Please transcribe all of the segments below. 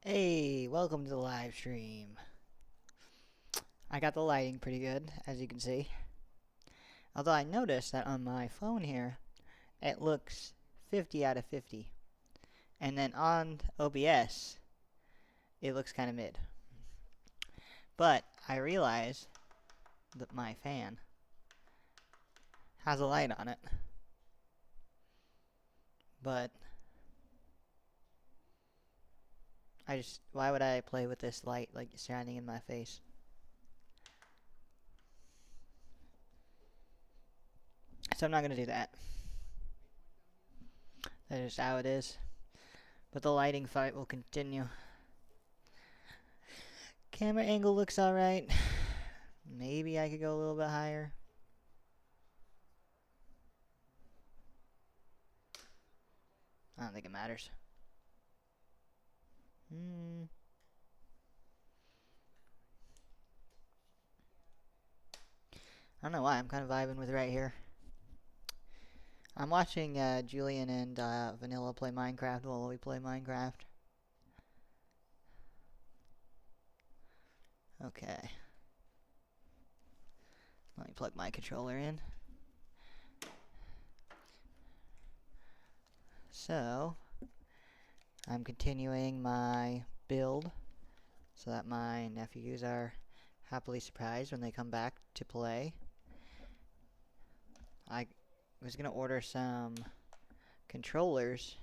Hey, welcome to the live stream. I got the lighting pretty good, as you can see. Although I noticed that on my phone here, it looks 50 out of 50. And then on OBS, it looks kind of mid. But I realize that my fan has a light on it. But why would I play with this light like shining in my face? So I'm not going to do that. That is how it is. But the lighting fight will continue. Camera angle looks alright. Maybe I could go a little bit higher. I don't think it matters. I don't know why, I'm kind of vibing with right here. I'm watching Julian and Vanilla play Minecraft while we play Minecraft. Okay. Let me plug my controller in. So, I'm continuing my build so that my nephews are happily surprised when they come back to play. I was going to order some controllers,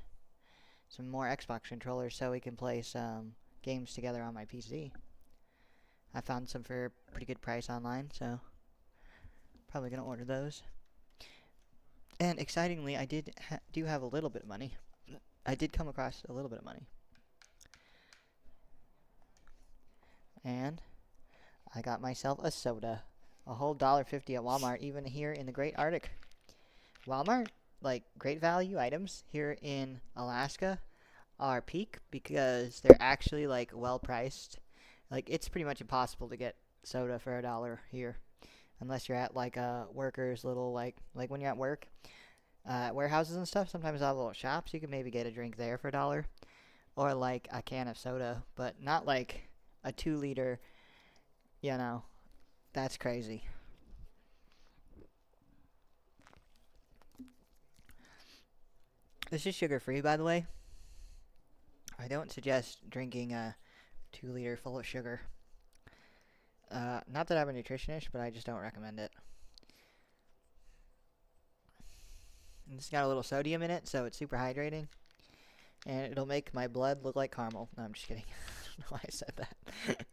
some more Xbox controllers, so we can play some games together on my PC. I found some for a pretty good price online, so probably going to order those. And excitingly, I do have a little bit of money. I did come across a little bit of money. And I got myself a soda. A whole $1.50 at Walmart, even here in the Great Arctic. Walmart, like, great value items here in Alaska are peak because they're actually, like, well priced. Like, it's pretty much impossible to get soda for $1 here. Unless you're at, like, a worker's little, like when you're at work. Warehouses and stuff, sometimes they have little shops. You can maybe get a drink there for $1. Or, like, a can of soda. But not, like, a 2-liter, you know. That's crazy. This is sugar-free, by the way. I don't suggest drinking a 2-liter full of sugar. Not that I'm a nutritionist, but I just don't recommend it. And it's got a little sodium in it, so it's super hydrating. And it'll make my blood look like caramel. No, I'm just kidding. I don't know why I said that.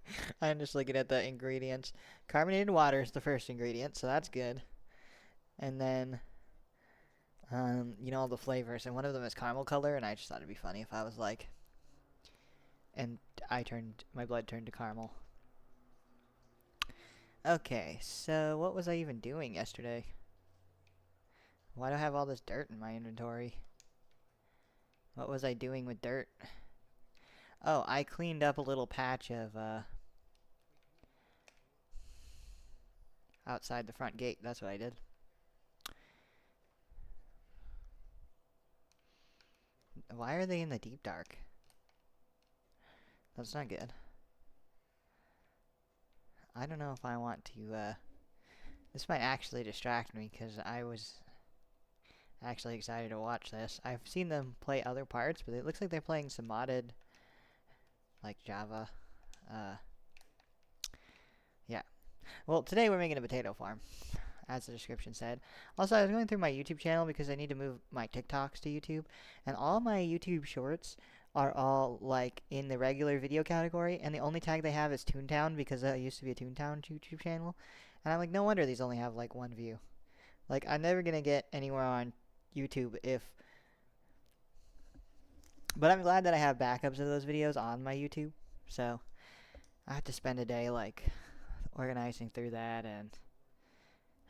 I'm just looking at the ingredients. Carbonated water is the first ingredient, so that's good. And then, all the flavors. And one of them is caramel color, and I just thought it'd be funny if I was like... And my blood turned to caramel. Okay, so what was I even doing yesterday? Why do I have all this dirt in my inventory? What was I doing with dirt? Oh, I cleaned up a little patch of, outside the front gate. That's what I did. Why are they in the deep dark? That's not good. I don't know if I want to, this might actually distract me, because I was actually excited to watch this. I've seen them play other parts, but it looks like they're playing some modded, like, Java. Yeah. Well, today we're making a potato farm, as the description said. Also, I was going through my YouTube channel because I need to move my TikToks to YouTube, and all my YouTube shorts are all, like, in the regular video category, and the only tag they have is Toontown, because that used to be a Toontown YouTube channel. And I'm like, no wonder these only have, like, 1 view. Like, I'm never gonna get anywhere on YouTube if... But I'm glad that I have backups of those videos on my YouTube, so I have to spend a day, like, organizing through that, and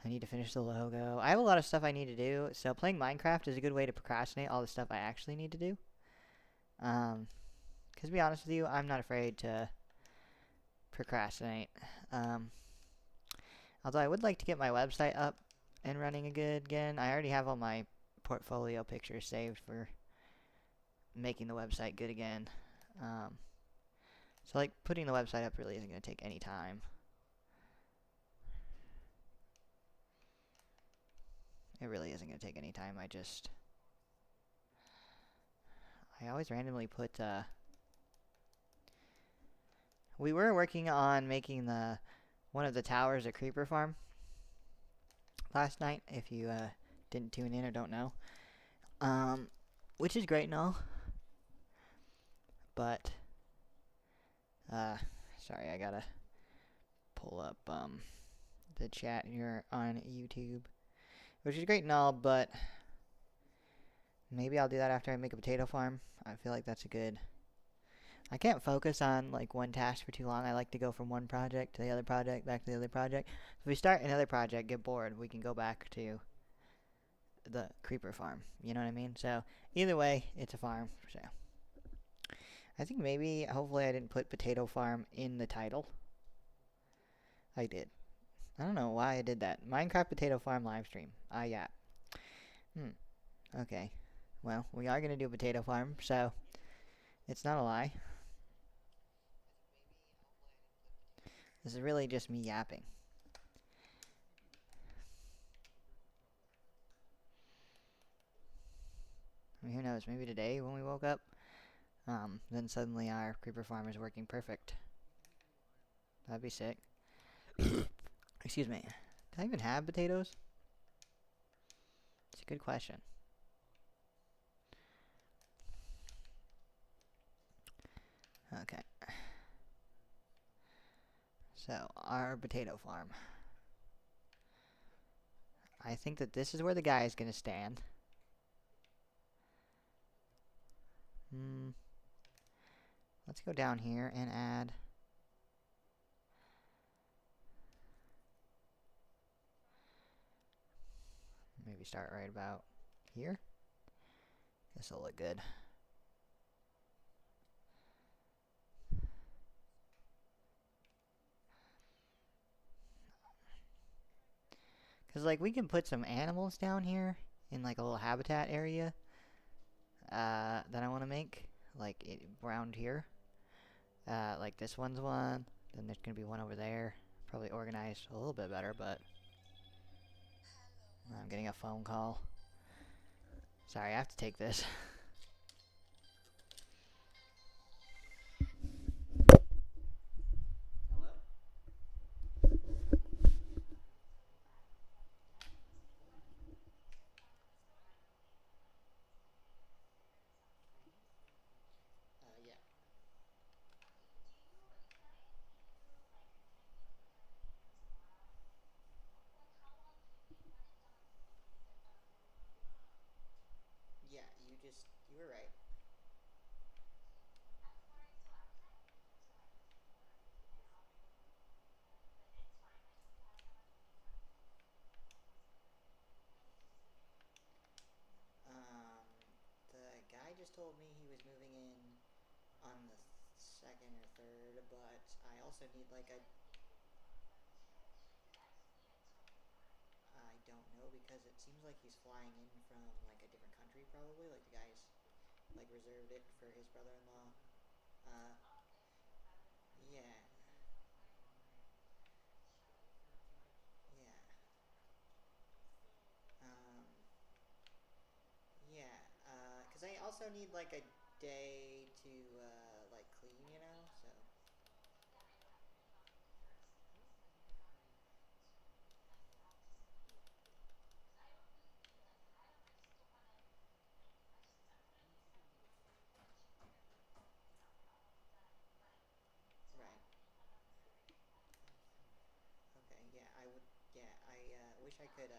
I need to finish the logo. I have a lot of stuff I need to do, so playing Minecraft is a good way to procrastinate all the stuff I actually need to do. Because to be honest with you, I'm not afraid to procrastinate. Although I would like to get my website up and running again. I already have all my portfolio pictures saved for making the website good again. So like putting the website up really isn't going to take any time. It really isn't going to take any time. I always randomly put, we were working on making one of the towers a creeper farm last night, if you, didn't tune in or don't know. Which is great and all. But, sorry, I gotta pull up, the chat here on YouTube. Which is great and all, but maybe I'll do that after I make a potato farm. I feel like that's a good... I can't focus on like one task for too long. I like to go from one project to the other project, back to the other project. If we start another project, get bored, we can go back to the creeper farm. You know what I mean? So either way, it's a farm. So I think maybe, hopefully I didn't put potato farm in the title. I did. I don't know why I did that. Minecraft potato farm live stream. Yeah. Okay. Well, we are going to do a potato farm, so it's not a lie. This is really just me yapping. I mean, who knows? Maybe today when we woke up, then suddenly our creeper farm is working perfect. That'd be sick. Excuse me. Do I even have potatoes? It's a good question. Okay. So, our potato farm. I think that this is where the guy is going to stand. Let's go down here and add... Maybe start right about here. This will look good. Because, like, we can put some animals down here in, like, a little habitat area that I want to make, like, around here. Like, this one's one. Then there's going to be one over there. Probably organized a little bit better, but... I'm getting a phone call. Sorry, I have to take this. Hello? Yeah. Yeah, you were right. The guy just told me he was moving in on the second or third, but I also need like a... I don't know, because it seems like he's flying in from like a different country probably, like the guy's like reserved it for his brother-in-law. Uh, yeah. Yeah. Um, yeah, because I also need like a day to like clean, you know, so... Right. Okay, yeah, I would, yeah, I wish I could, yeah.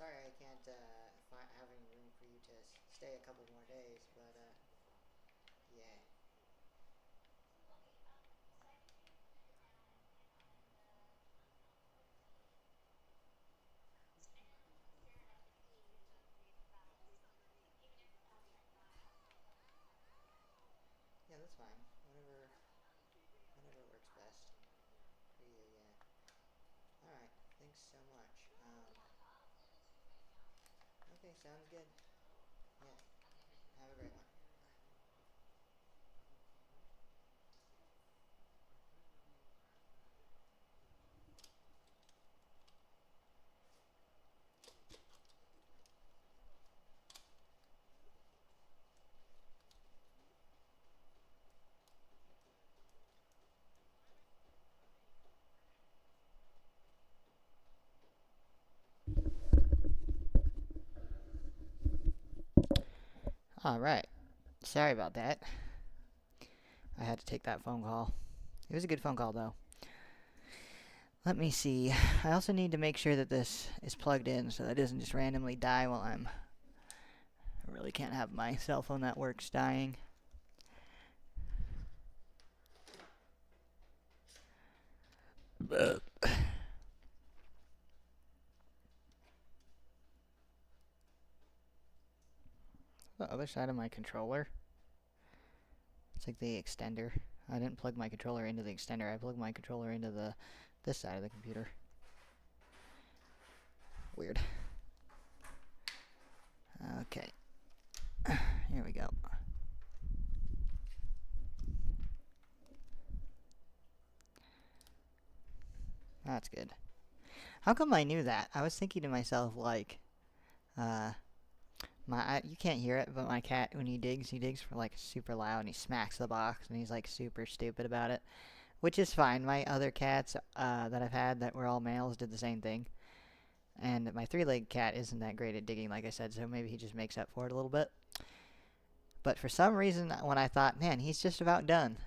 sorry I can't have any room for you to stay a couple more days, but yeah. Yeah, that's fine. Whatever works best for you. Yeah. All right. Thanks so much. Okay, sounds good. Yeah. Have a great one. All right. Sorry about that. I had to take that phone call. It was a good phone call though. Let me see. I also need to make sure that this is plugged in so that it doesn't just randomly die while I really can't have my cell phone that works dying. The other side of my controller. It's like the extender. I didn't plug my controller into the extender. I plugged my controller into this side of the computer. Weird. Okay. Here we go. That's good. How come I knew that? I was thinking to myself, like, you can't hear it, but my cat, when he digs for, like, super loud, and he smacks the box, and he's, like, super stupid about it. Which is fine. My other cats that I've had that were all males did the same thing. And my three-legged cat isn't that great at digging, like I said, so maybe he just makes up for it a little bit. But for some reason, when I thought, man, he's just about done,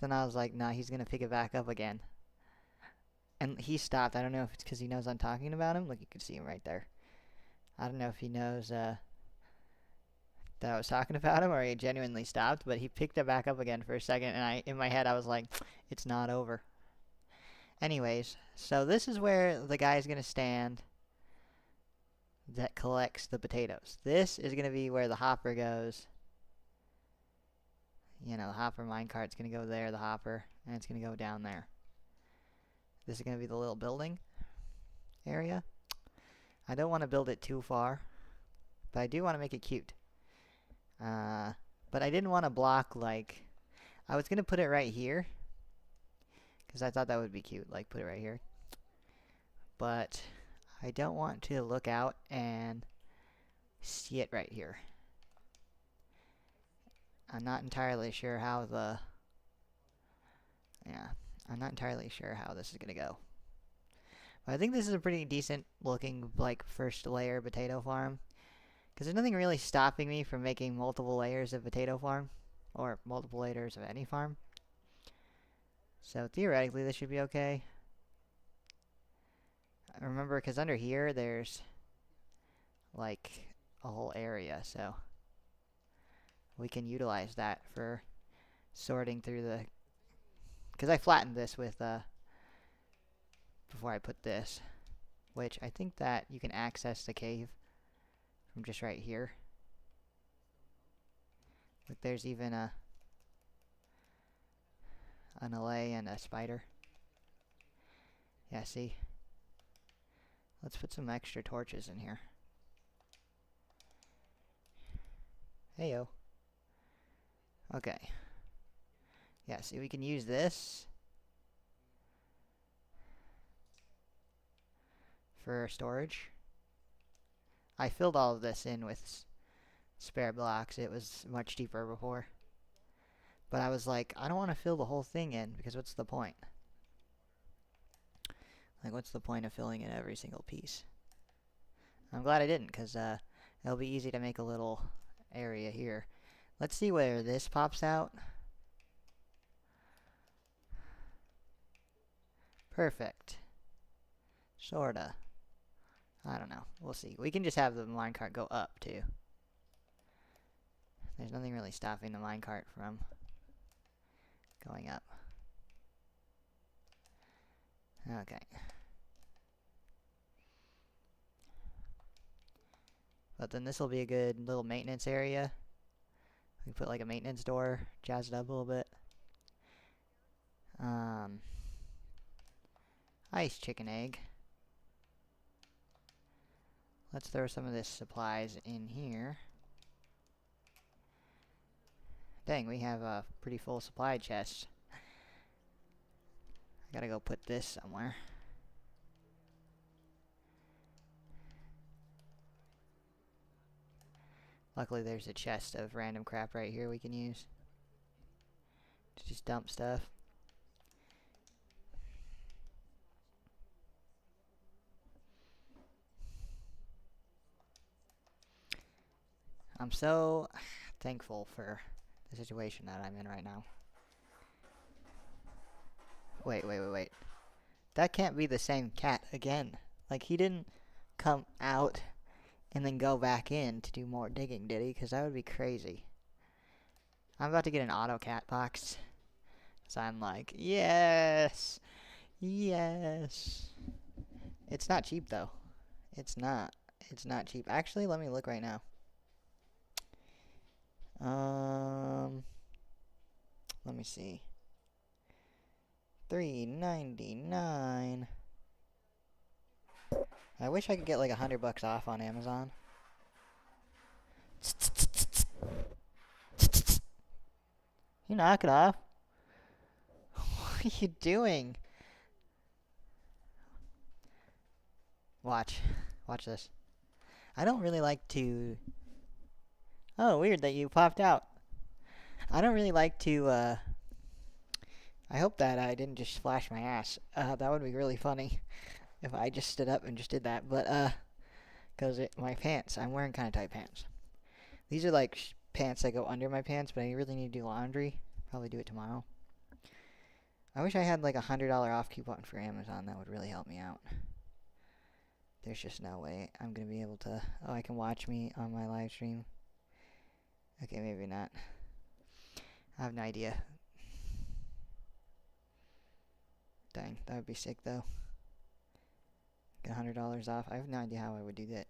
then I was like, nah, he's going to pick it back up again. And he stopped. I don't know if it's because he knows I'm talking about him. Look, you can see him right there. I don't know if he knows that I was talking about him or he genuinely stopped, but he picked it back up again for a second, and in my head I was like, it's not over. Anyways, so this is where the guy's going to stand that collects the potatoes. This is going to be where the hopper goes. You know, the hopper minecart's going to go there, the hopper, and it's going to go down there. This is going to be the little building area. I don't want to build it too far, but I do want to make it cute. But I didn't want to block, like, I was going to put it right here, because I thought that would be cute, like, put it right here. But I don't want to look out and see it right here. I'm not entirely sure how I'm not entirely sure how this is going to go. But I think this is a pretty decent looking, like, first layer potato farm. Because there's nothing really stopping me from making multiple layers of potato farm. Or multiple layers of any farm. So theoretically this should be okay. Remember, because under here there's, like, a whole area, so we can utilize that for sorting through the... Because I flattened this with, before I put this, which I think that you can access the cave from just right here. Like, there's even an allay and a spider. Yeah, see? Let's put some extra torches in here. Heyo. Okay. Yeah, see, we can use this for storage. I filled all of this in with spare blocks. It was much cheaper before. But I was like, I don't want to fill the whole thing in, because what's the point? Like, what's the point of filling in every single piece? I'm glad I didn't, because it'll be easy to make a little area here. Let's see where this pops out. Perfect. Sorta. I don't know. We'll see. We can just have the minecart go up, too. There's nothing really stopping the minecart from going up. Okay. But then this will be a good little maintenance area. We can put like a maintenance door, jazz it up a little bit. Ice chicken egg. Let's throw some of this supplies in here. Dang, we have a pretty full supply chest. I gotta go put this somewhere. Luckily there's a chest of random crap right here we can use to just dump stuff. I'm so thankful for the situation that I'm in right now. Wait. That can't be the same cat again. Like, he didn't come out and then go back in to do more digging, did he? Because that would be crazy. I'm about to get an auto cat box. So I'm like, yes! Yes! It's not cheap, though. It's not. It's not cheap. Actually, let me look right now. Let me see. $3.99. I wish I could get like $100 off on Amazon. You knock it off. What are you doing? Watch this. I don't really like to... Oh, weird that you popped out. I don't really like to, I hope that I didn't just flash my ass. That would be really funny if I just stood up and just did that. But, because my pants, I'm wearing kind of tight pants. These are like pants that go under my pants, but I really need to do laundry. Probably do it tomorrow. I wish I had like $100 off coupon for Amazon. That would really help me out. There's just no way I'm going to be able to... Oh, I can watch me on my live stream. Okay, maybe not. I have no idea. Dang, that would be sick though. Get $100 off. I have no idea how I would do that.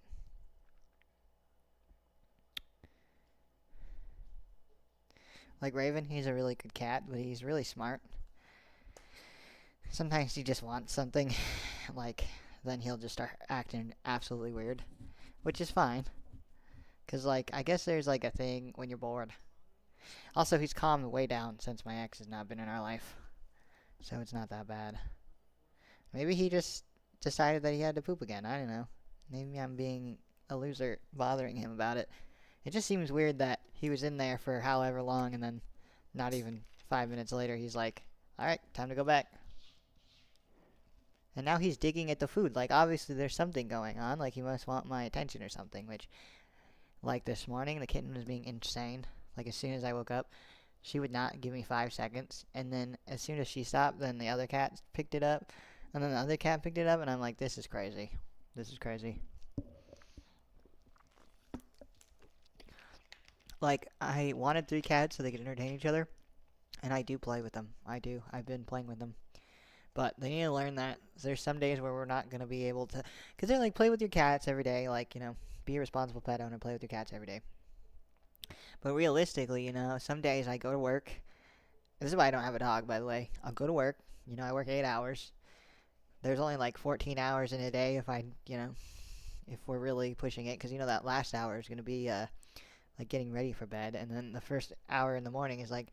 Like Raven, he's a really good cat, but he's really smart. Sometimes he just wants something, like, then he'll just start acting absolutely weird, which is fine. Cause like, I guess there's like a thing when you're bored. Also, he's calmed way down since my ex has not been in our life. So it's not that bad. Maybe he just decided that he had to poop again. I don't know. Maybe I'm being a loser bothering him about it. It just seems weird that he was in there for however long and then not even 5 minutes later he's like, alright, time to go back. And now he's digging at the food. Like, obviously there's something going on. Like, he must want my attention or something, which... Like this morning, the kitten was being insane. Like as soon as I woke up, she would not give me 5 seconds. And then as soon as she stopped, then the other cat picked it up. And then the other cat picked it up. And I'm like, this is crazy. This is crazy. Like, I wanted 3 cats so they could entertain each other. And I do play with them. I do. I've been playing with them. But they need to learn that there's some days where we're not going to be able to... Because they're like, play with your cats every day. Like, you know... Be a responsible pet owner, play with your cats every day. But realistically, you know, some days I go to work. This is why I don't have a dog, by the way. I'll go to work. You know, I work 8 hours. There's only like 14 hours in a day if I, you know, if we're really pushing it. Because, you know, that last hour is going to be, like, getting ready for bed. And then the first hour in the morning is, like,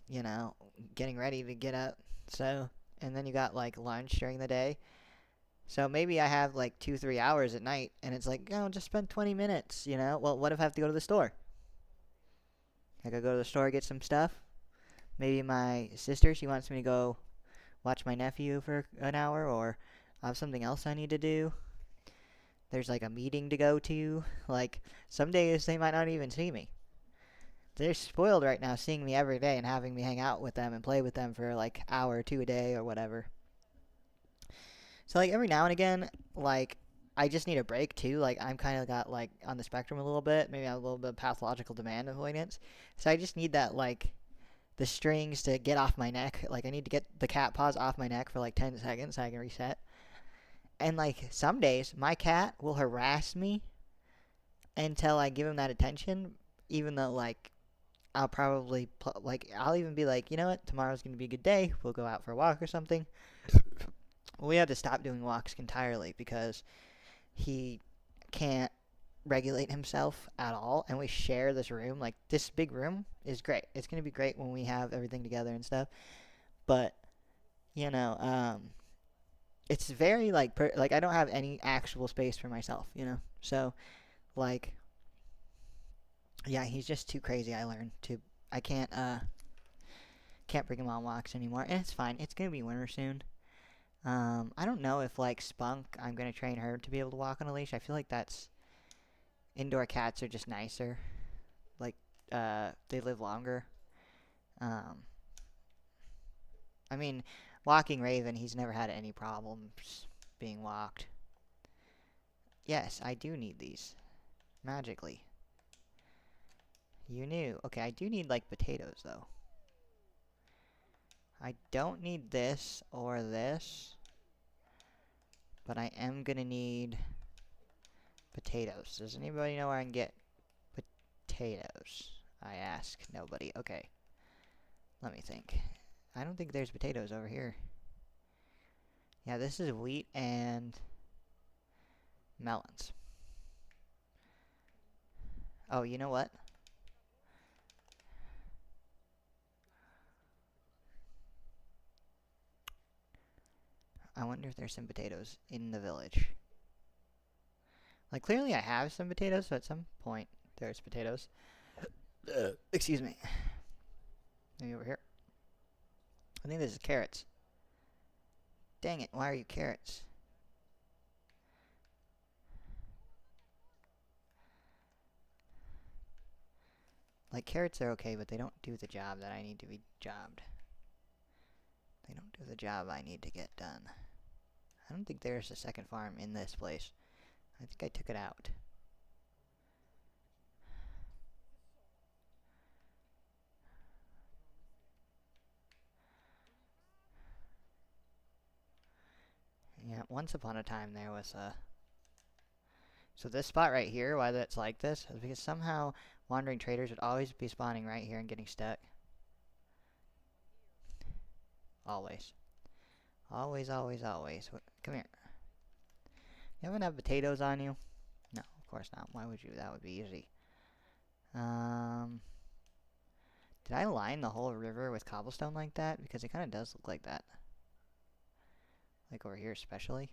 you know, getting ready to get up. So, and then you got, like, lunch during the day. So maybe I have like 2-3 hours at night, and it's like, oh, just spend 20 minutes, you know? Well, what if I have to go to the store? I could go to the store, get some stuff. Maybe my sister, she wants me to go watch my nephew for an hour, or I have something else I need to do. There's like a meeting to go to. Like, some days they might not even see me. They're spoiled right now seeing me every day and having me hang out with them and play with them for like hour or two a day or whatever. So, like, every now and again, like, I just need a break too. Like I'm kind of got like on the spectrum a little bit. Maybe I have a little bit of pathological demand avoidance. So I just need that like the strings to get off my neck. Like I need to get the cat paws off my neck for like 10 seconds so I can reset. And like some days my cat will harass me until I give him that attention, even though like I'll probably like I'll even be like, you know what, tomorrow's gonna be a good day. We'll go out for a walk or something. We had to stop doing walks entirely because he can't regulate himself at all, and we share this room. Like this big room is great. It's gonna be great when we have everything together and stuff. But you know, it's very like like I don't have any actual space for myself. You know, so like yeah, he's just too crazy. I learned to I can't bring him on walks anymore, and it's fine. It's gonna be winter soon. I don't know if like Spunk, I'm gonna train her to be able to walk on a leash. I feel like that's indoor cats are just nicer. Like they live longer. Um, I mean, walking Raven, he's never had any problems being walked. Yes, I do need these magically. You knew. Okay, I do need like potatoes though. I don't need this or this, but I am gonna need potatoes. Does anybody know where I can get potatoes? I ask nobody. Okay, let me think. I don't think there's potatoes over here. Yeah, this is wheat and melons. Oh, you know what? I wonder if there's some potatoes in the village. Like, clearly I have some potatoes, so at some point there's potatoes. Excuse me. Maybe over here. I think this is carrots. Dang it, why are you carrots? Like, carrots are okay, but they don't do the job that I need to be jobbed. They don't do the job I need to get done. I don't think there's a second farm in this place. I think I took it out. Yeah, once upon a time there was a... So this spot right here, why that's like this, is because somehow wandering traders would always be spawning right here and getting stuck. Always. Always, always, always. Come here. You haven't have potatoes on you? No, of course not. Why would you? That would be easy. Did I line the whole river with cobblestone like that? Because it kind of does look like that. Like over here especially.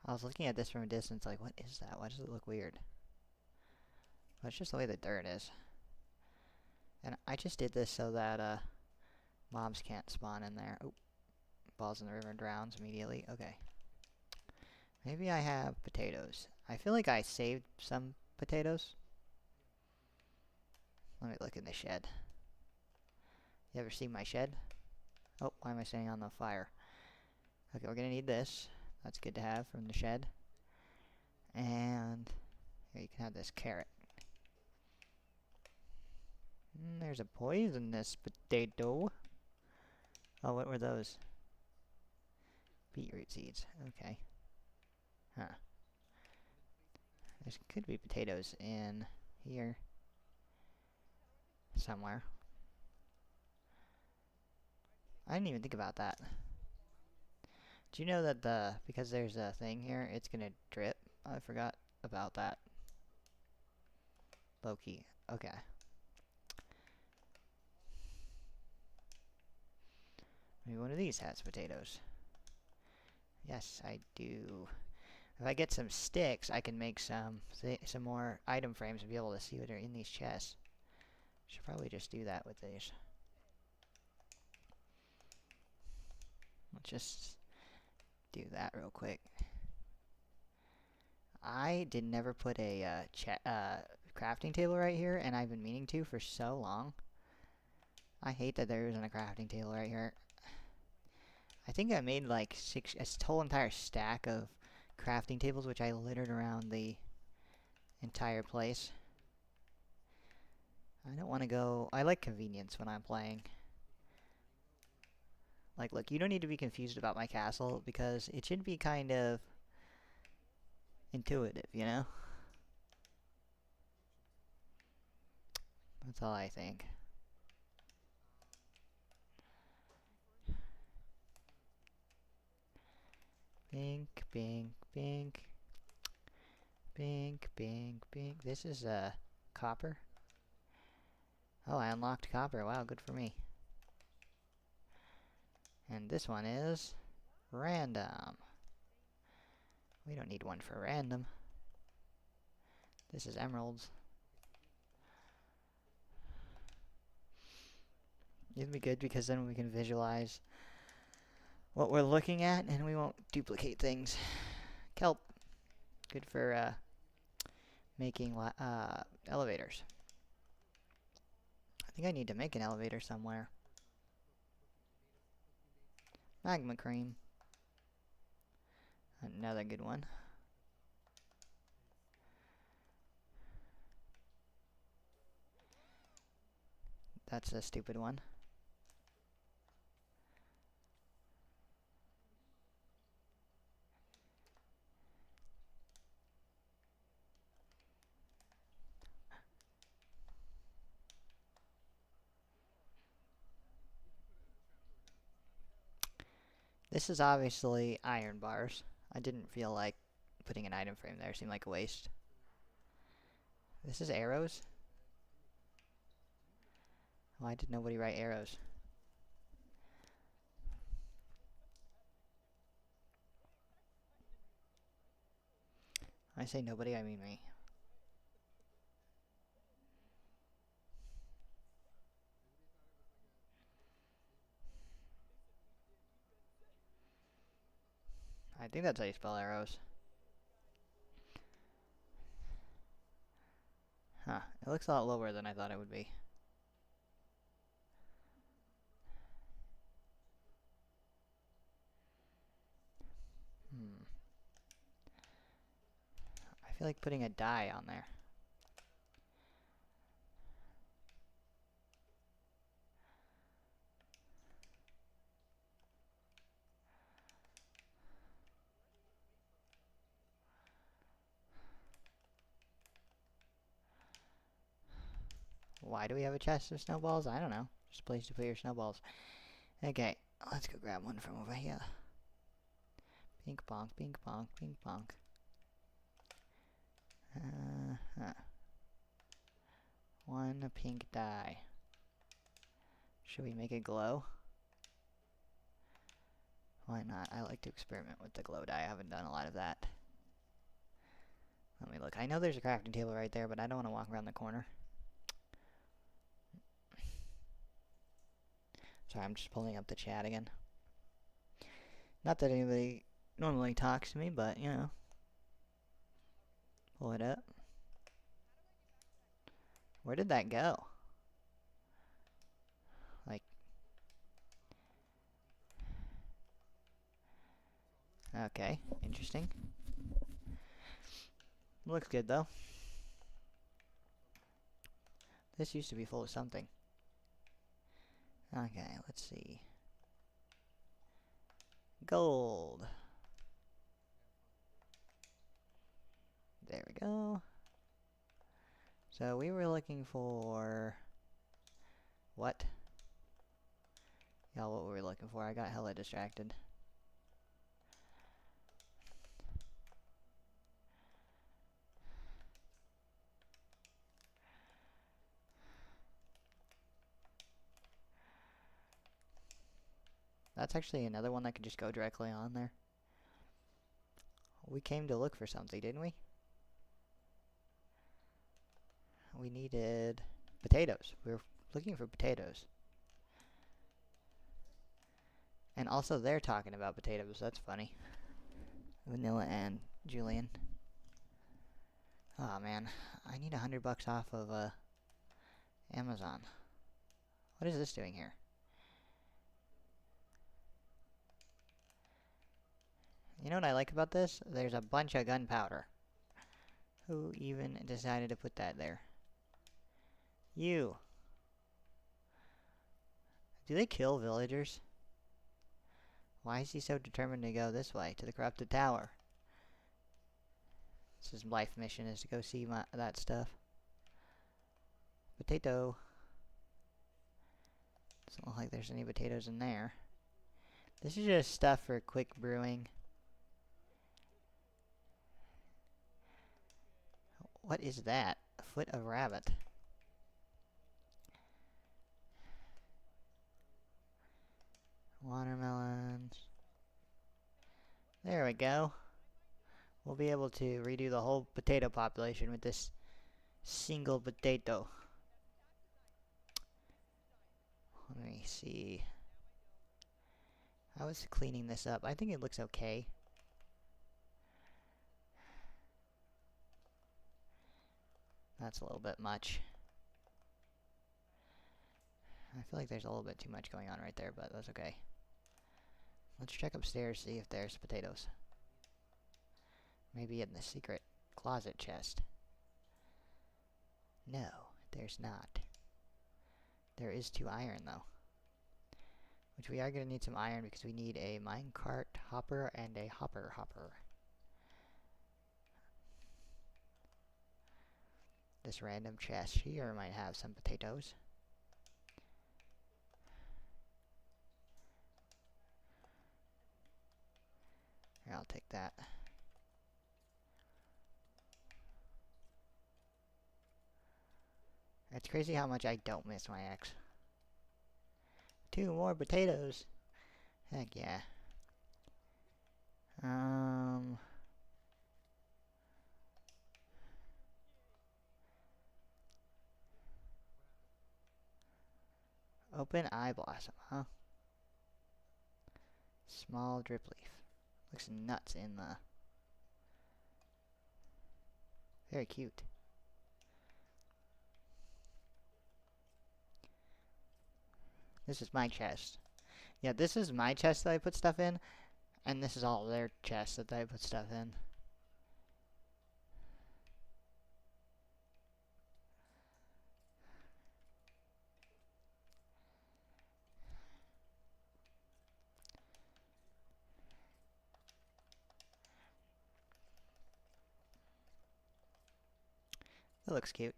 I was looking at this from a distance like, what is that? Why does it look weird? Well, it's just the way the dirt is. And I just did this so that, mobs can't spawn in there. Oh, falls in the river and drowns immediately. Okay. Maybe I have potatoes. I feel like I saved some potatoes. Let me look in the shed. You ever see my shed? Oh, why am I staying on the fire? Okay, we're gonna need this. That's good to have from the shed. And here you can have this carrot. There's a poisonous potato. Oh, what were those? Beetroot seeds. Okay. Huh. There could be potatoes in here somewhere. I didn't even think about that. Do you know that because there's a thing here, it's gonna drip? I forgot about that. Low-key. Okay. Maybe one of these has potatoes. Yes, I do. If I get some sticks, I can make some more item frames and be able to see what are in these chests. Should probably just do that with these. Let's just do that real quick. I did never put a crafting table right here, and I've been meaning to for so long. I hate that there isn't a crafting table right here. I think I made like a whole entire stack of crafting tables, which I littered around the entire place. I don't want to go... I like convenience when I'm playing. Like, look, you don't need to be confused about my castle, because it should be kind of intuitive, you know? That's all I think. Bink, bink, bink. Bink, bink, bink. This is, copper. Oh, I unlocked copper. Wow, good for me. And this one is random. We don't need one for random. This is emeralds. It'd be good because then we can visualize what we're looking at and we won't duplicate things. Kelp. Good for making elevators. I think I need to make an elevator somewhere. Magma cream. Another good one. That's a stupid one. This is obviously iron bars. I didn't feel like putting an item frame there. It seemed like a waste. This is arrows? Why did nobody write arrows? When I say nobody, I mean me. I think that's how you spell arrows. Huh. It looks a lot lower than I thought it would be. I feel like putting a die on there. Why do we have a chest of snowballs? I don't know. Just a place to put your snowballs. Okay, let's go grab one from over here. Pink bonk, pink bonk, pink bonk. One pink dye. Should we make it glow? Why not? I like to experiment with the glow dye. I haven't done a lot of that. Let me look. I know there's a crafting table right there, but I don't want to walk around the corner. Sorry, I'm just pulling up the chat again. Not that anybody normally talks to me, but, you know. Pull it up. Where did that go? Like... Okay, interesting. Looks good, though. This used to be full of something. Okay, let's see. Gold. There we go. So we were looking for... What? Yeah, what were we looking for? I got hella distracted. That's actually another one that could just go directly on there. We came to look for something, didn't we? We needed potatoes. We were looking for potatoes. And also they're talking about potatoes. That's funny. Vanilla and Julian. Oh man, I need $100 off of Amazon. What is this doing here? You know what I like about this? There's a bunch of gunpowder. Who even decided to put that there? You. Do they kill villagers? Why is he so determined to go this way, to the corrupted tower? This is life mission, is to go see that stuff. Potato. Doesn't look like there's any potatoes in there. This is just stuff for quick brewing. What is that? A foot of rabbit. Watermelons. There we go. We'll be able to redo the whole potato population with this single potato. Let me see. I was cleaning this up. I think it looks okay. That's a little bit much. I feel like there's a little bit too much going on right there, but that's okay. Let's check upstairs, see if there's potatoes. Maybe in the secret closet chest. No, there's not. There is 2 iron, though. Which we are going to need some iron because we need a minecart hopper and a hopper. This random chest here might have some potatoes. Here, I'll take that. It's crazy how much I don't miss my ex. 2 more potatoes. Heck yeah. Open eye blossom, huh? Small drip leaf. Looks nuts in the... Very cute. This is my chest. Yeah, this is my chest that I put stuff in, and this is all their chests that I put stuff in. It looks cute.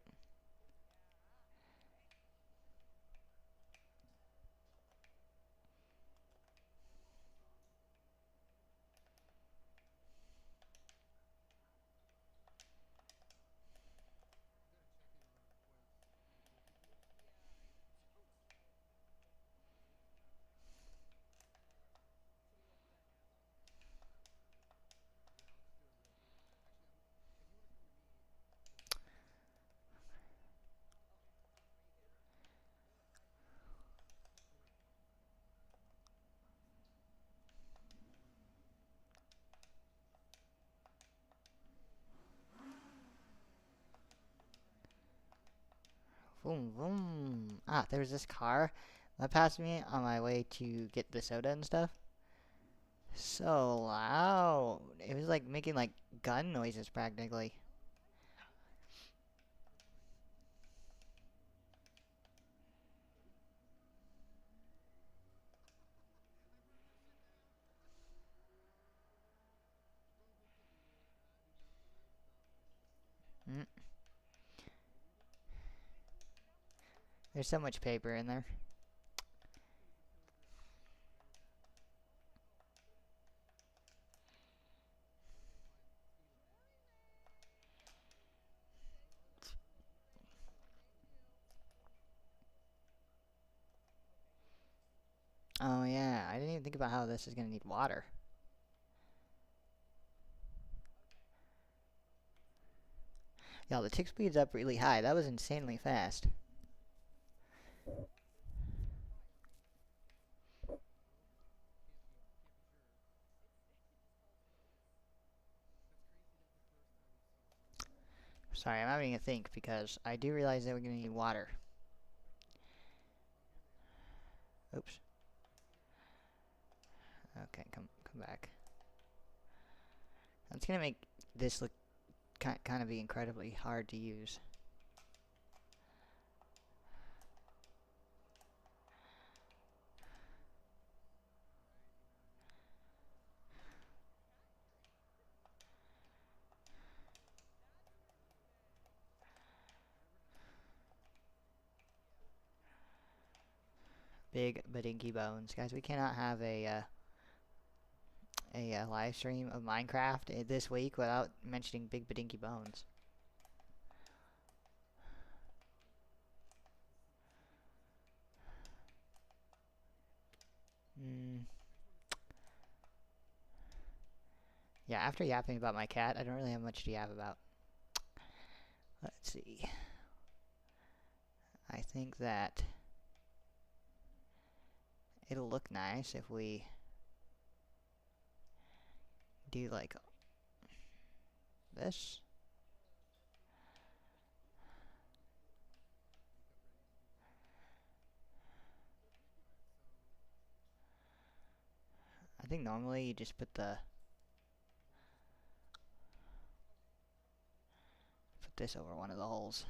Boom, boom. Ah, there's this car that passed me on my way to get the soda and stuff. So loud. It was like making like gun noises practically. Mm. There's so much paper in there. Oh yeah, I didn't even think about how this is gonna need water. Yeah, the tick speed's up really high. That was insanely fast. Sorry, I'm having a think because I do realize that we're gonna need water. Oops. Okay, come back. That's gonna make this look kind of be incredibly hard to use. Big badinky bones, guys. We cannot have a live stream of Minecraft this week without mentioning Big Badinky Bones. Yeah, after yapping about my cat, I don't really have much to yap about. Let's see. I think that it'll look nice if we do like this. I think normally you just put this over one of the holes.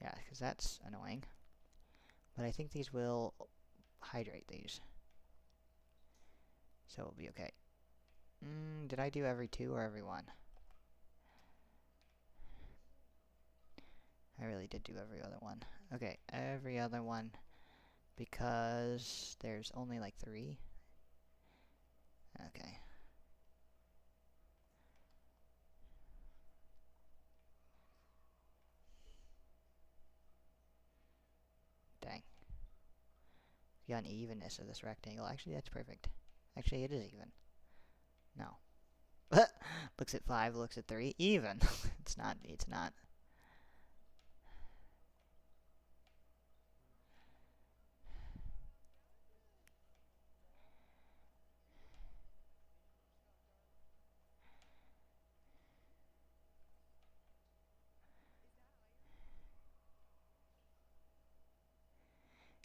Yeah, because that's annoying. But I think these will hydrate these. So it'll be okay. Did I do every 2 or every 1? I really did do every other one. Okay, every other one. Because there's only like 3. Okay. Dang. The unevenness of this rectangle. Actually, that's perfect. Actually, it is even. No. Looks at 5, looks at 3. Even. It's not.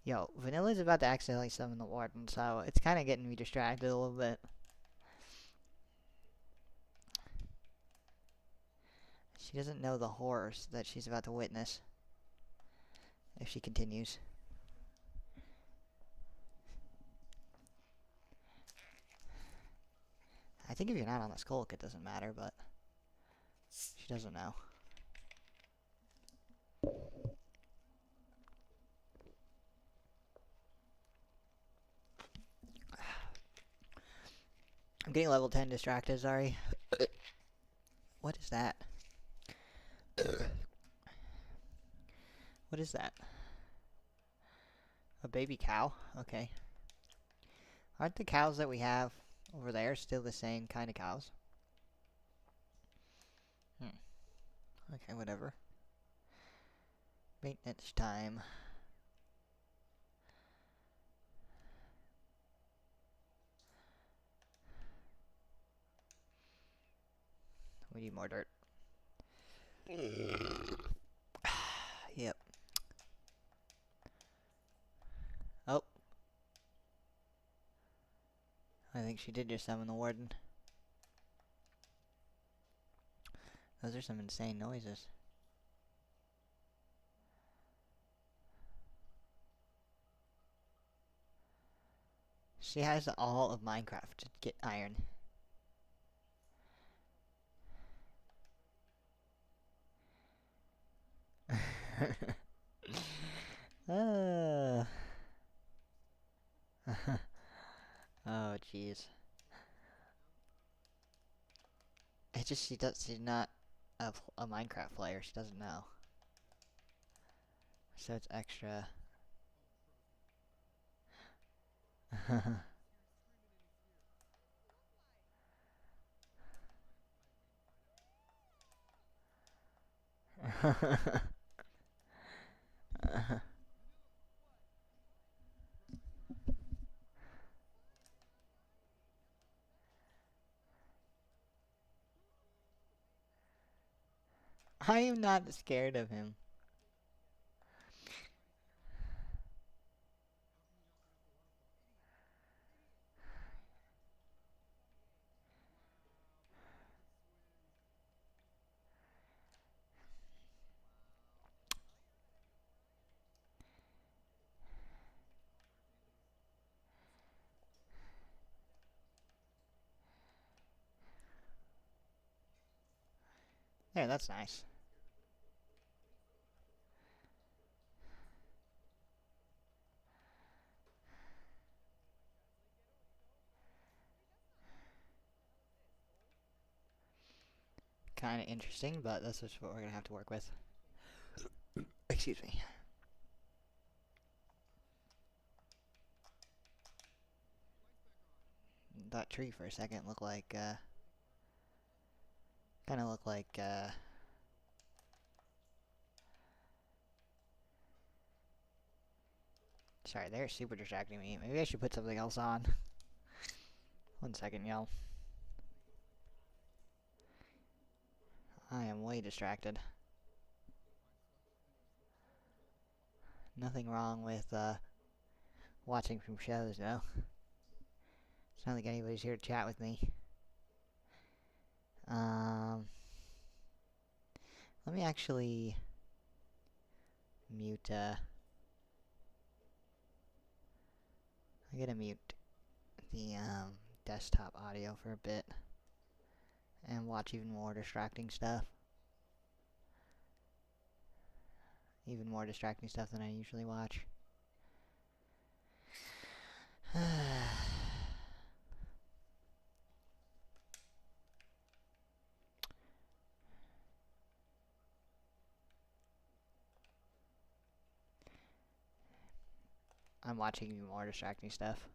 Yo, Vanilla's about to accidentally summon the Warden, so it's kind of getting me distracted a little bit. She doesn't know the horrors that she's about to witness if she continues. I think if you're not on the Skulk, it doesn't matter, but she doesn't know. I'm getting level 10 distracted, sorry. What is that? What is that? A baby cow? Okay. Aren't the cows that we have over there still the same kind of cows? Okay, whatever. Maintenance time. We need more dirt. Yep. Oh. I think she did just summon the Warden. Those are some insane noises. She has all of Minecraft to get iron. Oh, jeez. It's just she's not a Minecraft player. She doesn't know. So it's extra. I am not scared of him. Hey, that's nice. Kind of interesting, but that's just what we're gonna have to work with. Excuse me. That tree for a second looked like, kind of looked like, sorry, they're super distracting me. Maybe I should put something else on. 1 second, y'all. I am way distracted. Nothing wrong with, watching some shows, though. It's not like anybody's here to chat with me. Let me actually mute, I'm gonna mute the, desktop audio for a bit and watch even more distracting stuff. Even more distracting stuff than I usually watch. I'm watching even more distracting stuff.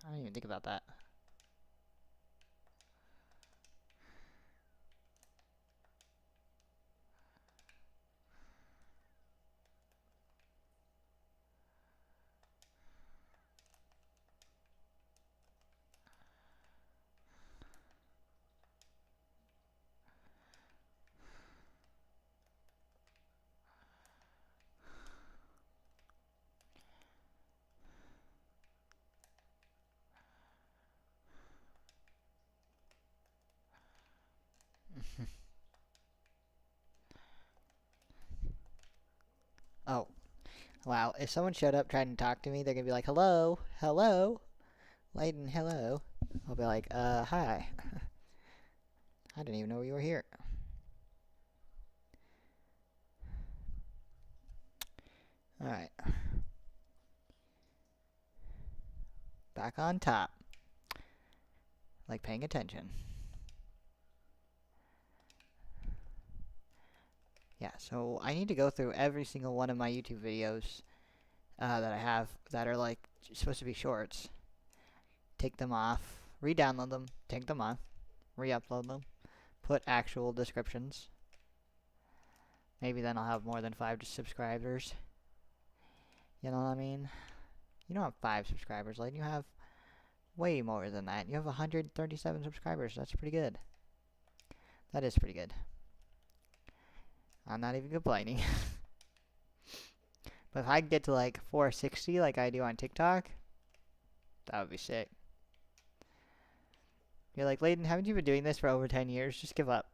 I didn't even think about that. Oh, wow. If someone showed up trying to talk to me, they're gonna be like, hello, hello, Layden, hello. I'll be like, hi. I didn't even know you were here. Alright. Back on top. Like paying attention. Yeah, so I need to go through every single one of my YouTube videos that I have that are like supposed to be shorts. Take them off, re-download them, take them off, re-upload them, put actual descriptions. Maybe then I'll have more than 5 subscribers. You know what I mean? You don't have 5 subscribers, like you have way more than that. You have 137 subscribers. That's pretty good. That is pretty good. I'm not even complaining. But if I could get to like 460 like I do on TikTok, that would be sick. You're like, Layden, haven't you been doing this for over 10 years? Just give up.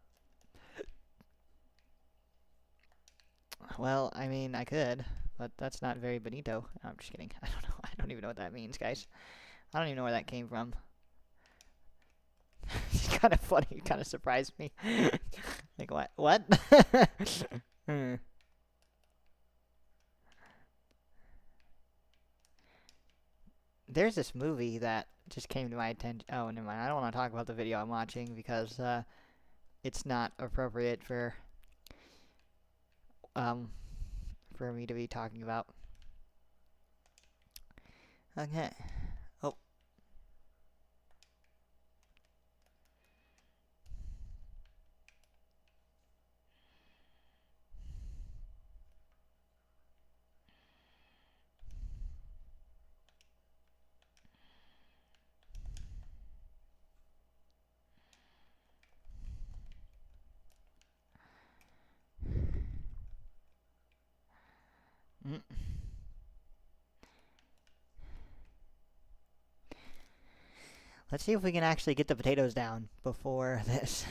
Well, I mean, I could, but that's not very bonito. No, I'm just kidding. I don't know. I don't even know what that means, guys. I don't even know where that came from. It's kind of funny. It kind of surprised me. Like, what? What? There's this movie that just came to my attention. Oh, never mind. I don't want to talk about the video I'm watching because it's not appropriate for me to be talking about. Okay. Oh. Mm. Let's see if we can actually get the potatoes down before this.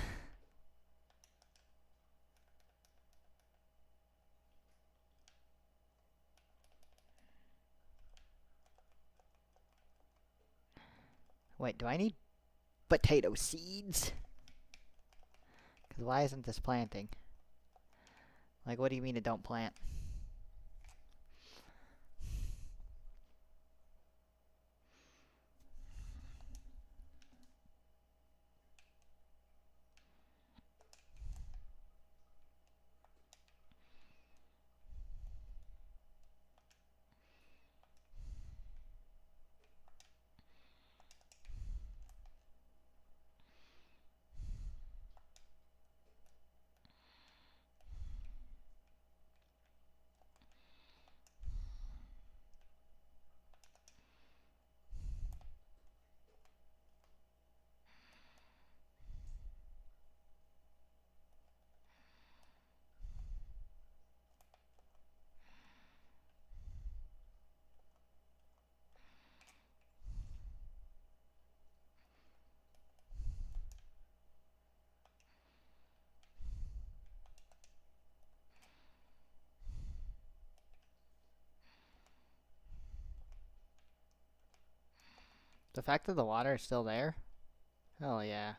Wait, do I need potato seeds? Because why isn't this planting? Like, what do you mean it don't plant? The fact that the water is still there? Hell yeah.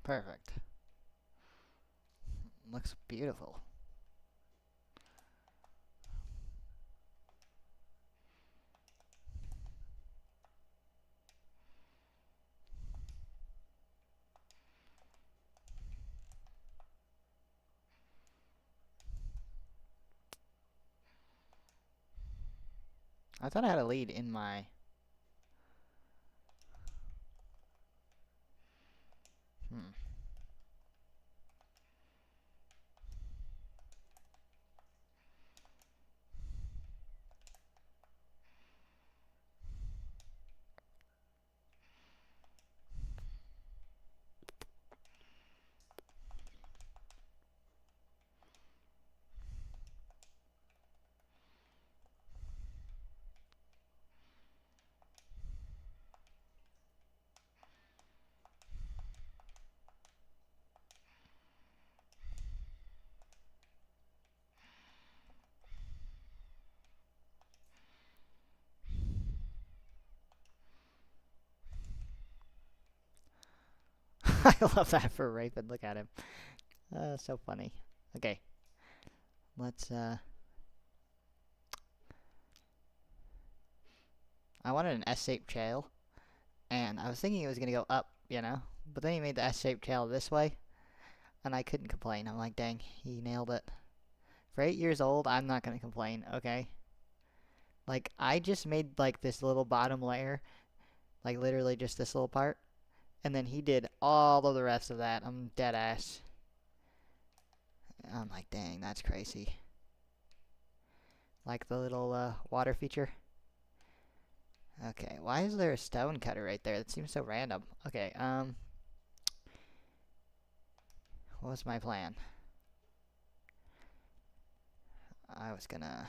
Perfect. Looks beautiful. I thought I had a lead in my... I love that for Raven. Look at him. So funny. Okay. Let's, I wanted an S-shaped trail, and I was thinking it was gonna go up, you know? But then he made the S-shaped trail this way, and I couldn't complain. I'm like, dang, he nailed it. For 8 years old, I'm not gonna complain, okay? Like, I just made, like, this little bottom layer, like, literally just this little part, and then he did all of the rest of that. I'm dead ass. I'm like, dang, that's crazy. Like the little water feature. Okay, why is there a stone cutter right there? That seems so random. Okay, what was my plan? I was gonna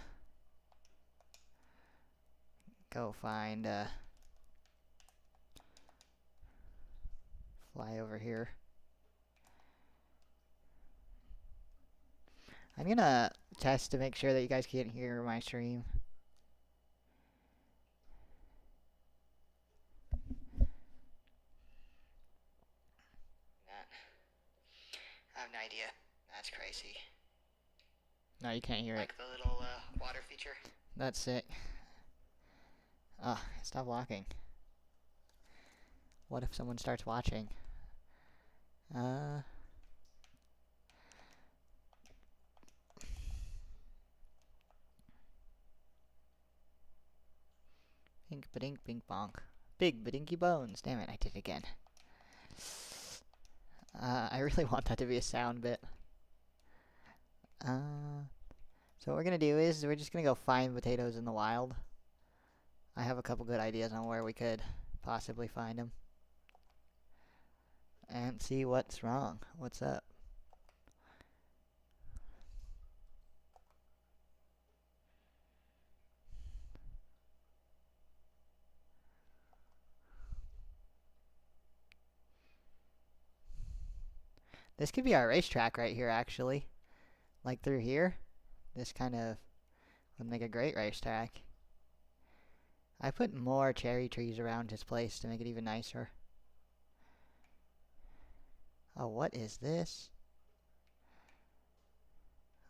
go find fly over here. I'm gonna test to make sure that you guys can't hear my stream. I have no idea. That's crazy. No, you can't hear it. Like the little water feature. That's it. Ah, stop walking. What if someone starts watching? Pink badink pink bonk. Big badinky bones. Damn it, I did it again. I really want that to be a sound bit. So what we're gonna do is we're just gonna go find potatoes in the wild. I have a couple good ideas on where we could possibly find them. and see what's wrong. What's up? This could be our racetrack right here, actually. Like through here. This kind of would make a great racetrack. I put more cherry trees around his place to make it even nicer. Oh, what is this?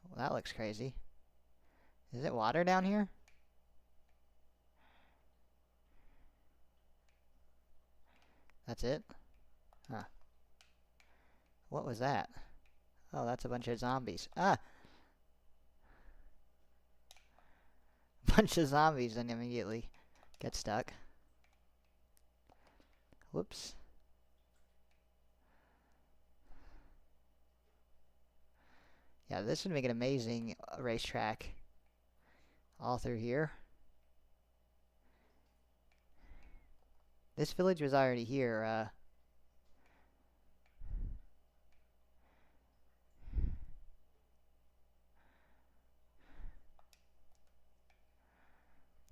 Well, that looks crazy. Is it water down here? That's it? Huh. What was that? Oh, that's a bunch of zombies. Ah! Bunch of zombies and immediately get stuck. Whoops. Yeah, this would make an amazing racetrack. All through here. This village was already here,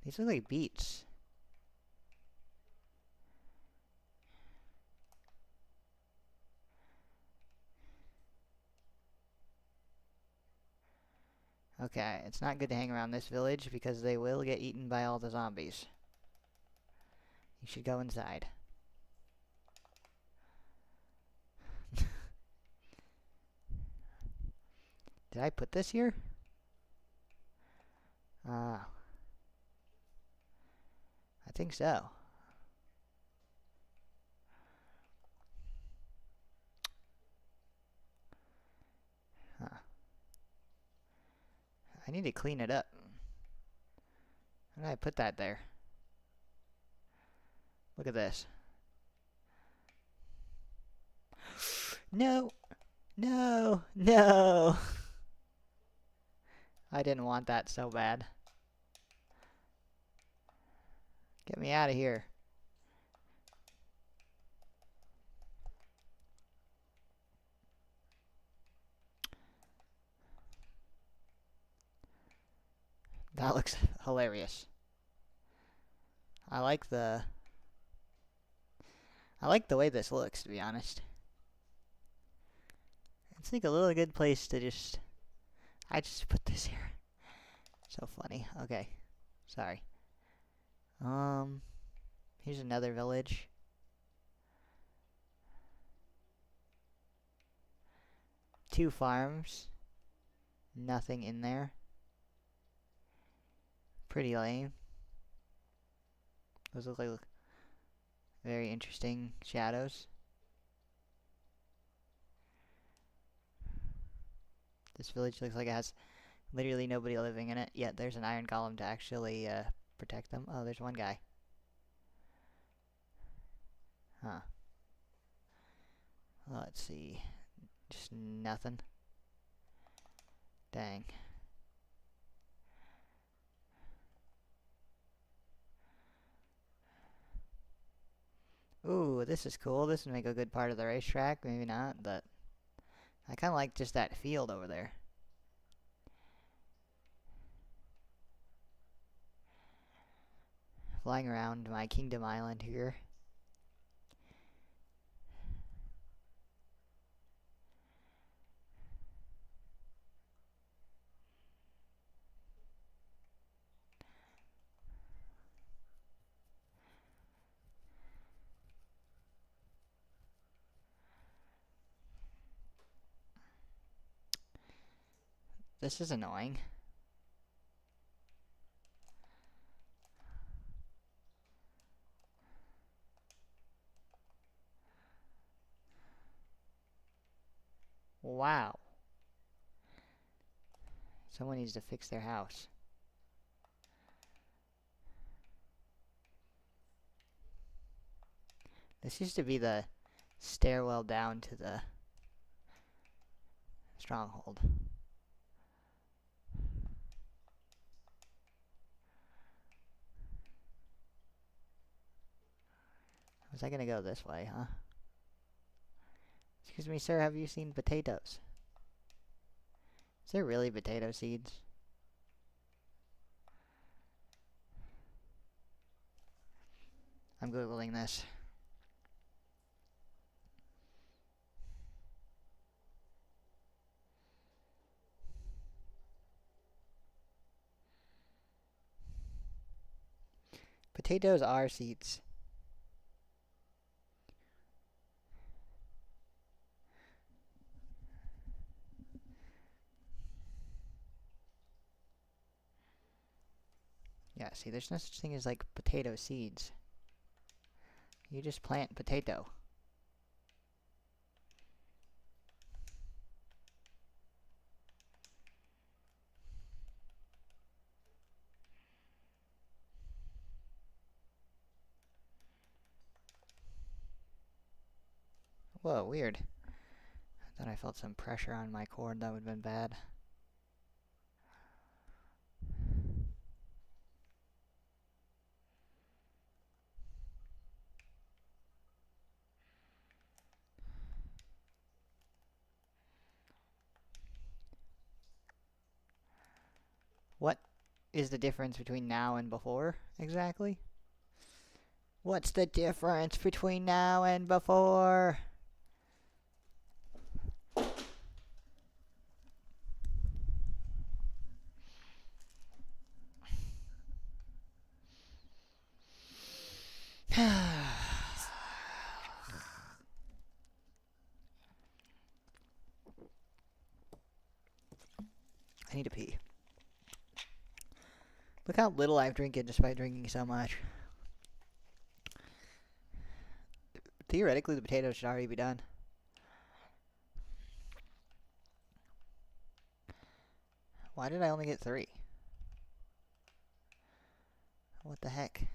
these look like beets. Okay, it's not good to hang around this village because they will get eaten by all the zombies. You should go inside. Did I put this here? I think so. Huh. I need to clean it up. How did I put that there? Look at this. No! No! No! I didn't want that so bad. Get me out of here. That looks hilarious. I like the way this looks, to be honest. It's like a little good place to just... I just put this here. So funny. Okay. Sorry. Here's another village. Two farms. Nothing in there. Pretty lame. Those look like very interesting shadows. This village looks like it has literally nobody living in it, yet there's an iron golem to actually protect them. Oh, there's one guy. Huh. Well, let's see. Just nothing. Dang. Ooh, this is cool. This would make a good part of the racetrack. Maybe not, but I kind of like just that field over there. Flying around my kingdom island here. This is annoying. Wow. Someone needs to fix their house. This used to be the stairwell down to the stronghold. Was I gonna go this way, huh? Excuse me, sir, have you seen potatoes? Is there really potato seeds? I'm Googling this. Potatoes are seeds. Yeah, see, there's no such thing as, like, potato seeds. You just plant potato. Whoa, weird. I thought I felt some pressure on my cord. That would have been bad. What is the difference between now and before, exactly? What's the difference between now and before? I need to pee. Look how little I've drinking despite drinking so much. Theoretically, the potatoes should already be done. Why did I only get 3? What the heck?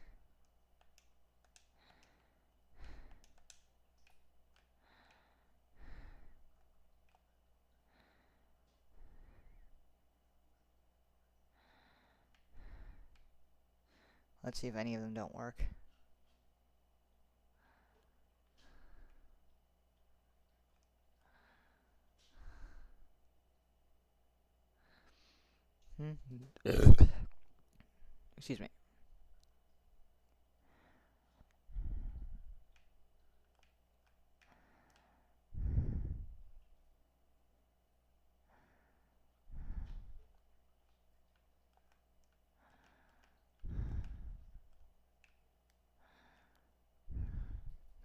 Let's see if any of them don't work. Excuse me.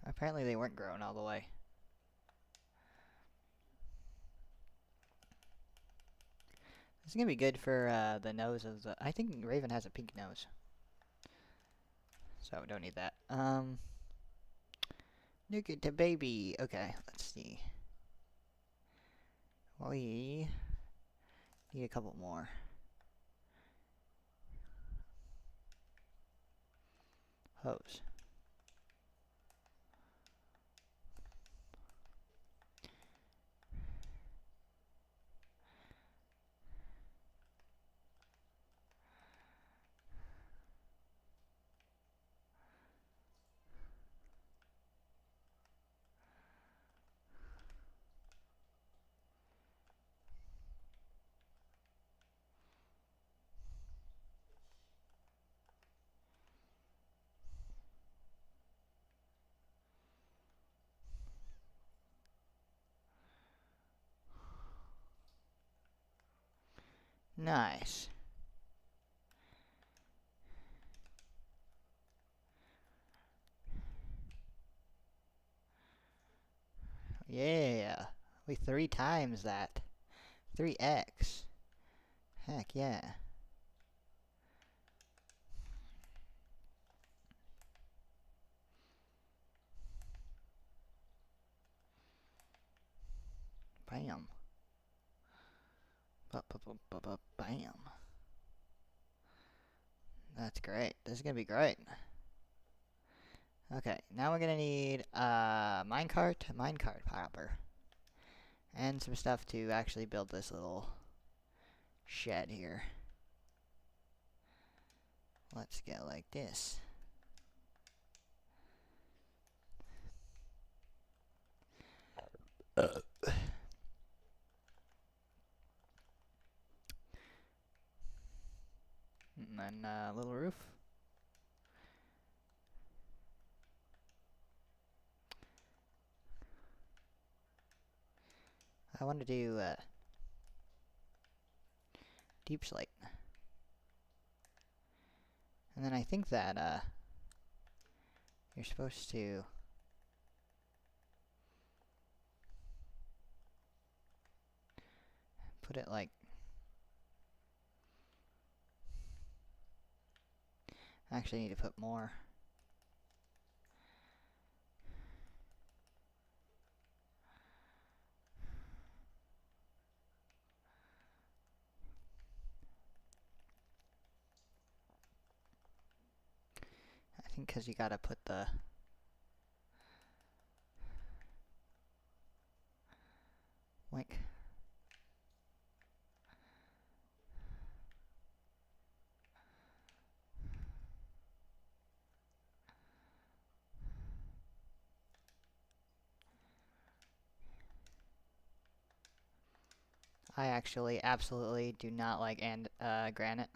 Apparently they weren't growing all the way. This is gonna be good for the nose of the... I think Raven has a pink nose. So don't need that. Look at the baby. Okay, let's see. We need a couple more. Hose. Nice. Yeah. We 3 times that. 3x. Heck yeah. Bam. Bam. That's great. This is gonna be great. Okay, now we're gonna need minecart popper, and some stuff to actually build this little shed here. Let's go like this. one little roof. I want to do deep slate. And then I think that you're supposed to put it like, actually I need to put more. I think because you gotta put the like I actually absolutely do not like granite.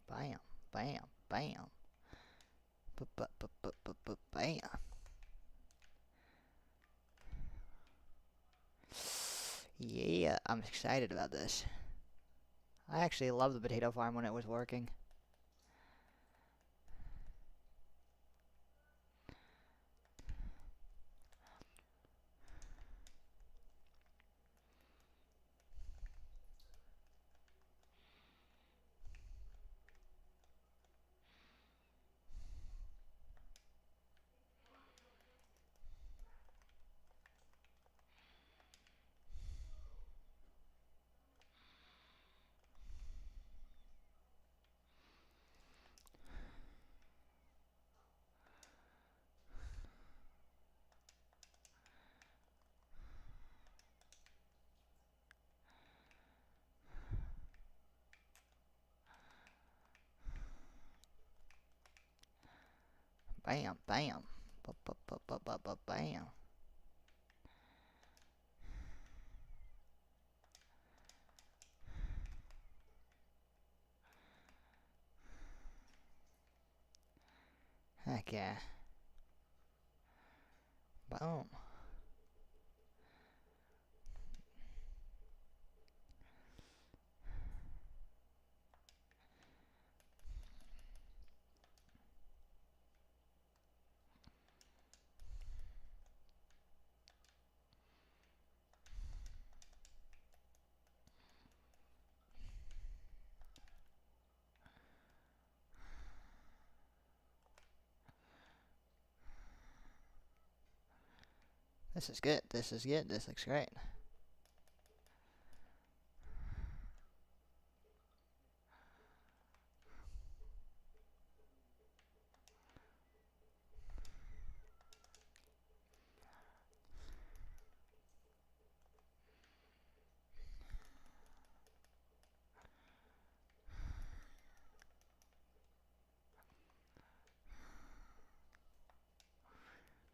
Bam, bam, bam. Bam. Yeah, I'm excited about this. I actually loved the potato farm when it was working. Bam, bam. Bam. Heck yeah. Boom. This is good. This is good. This looks great.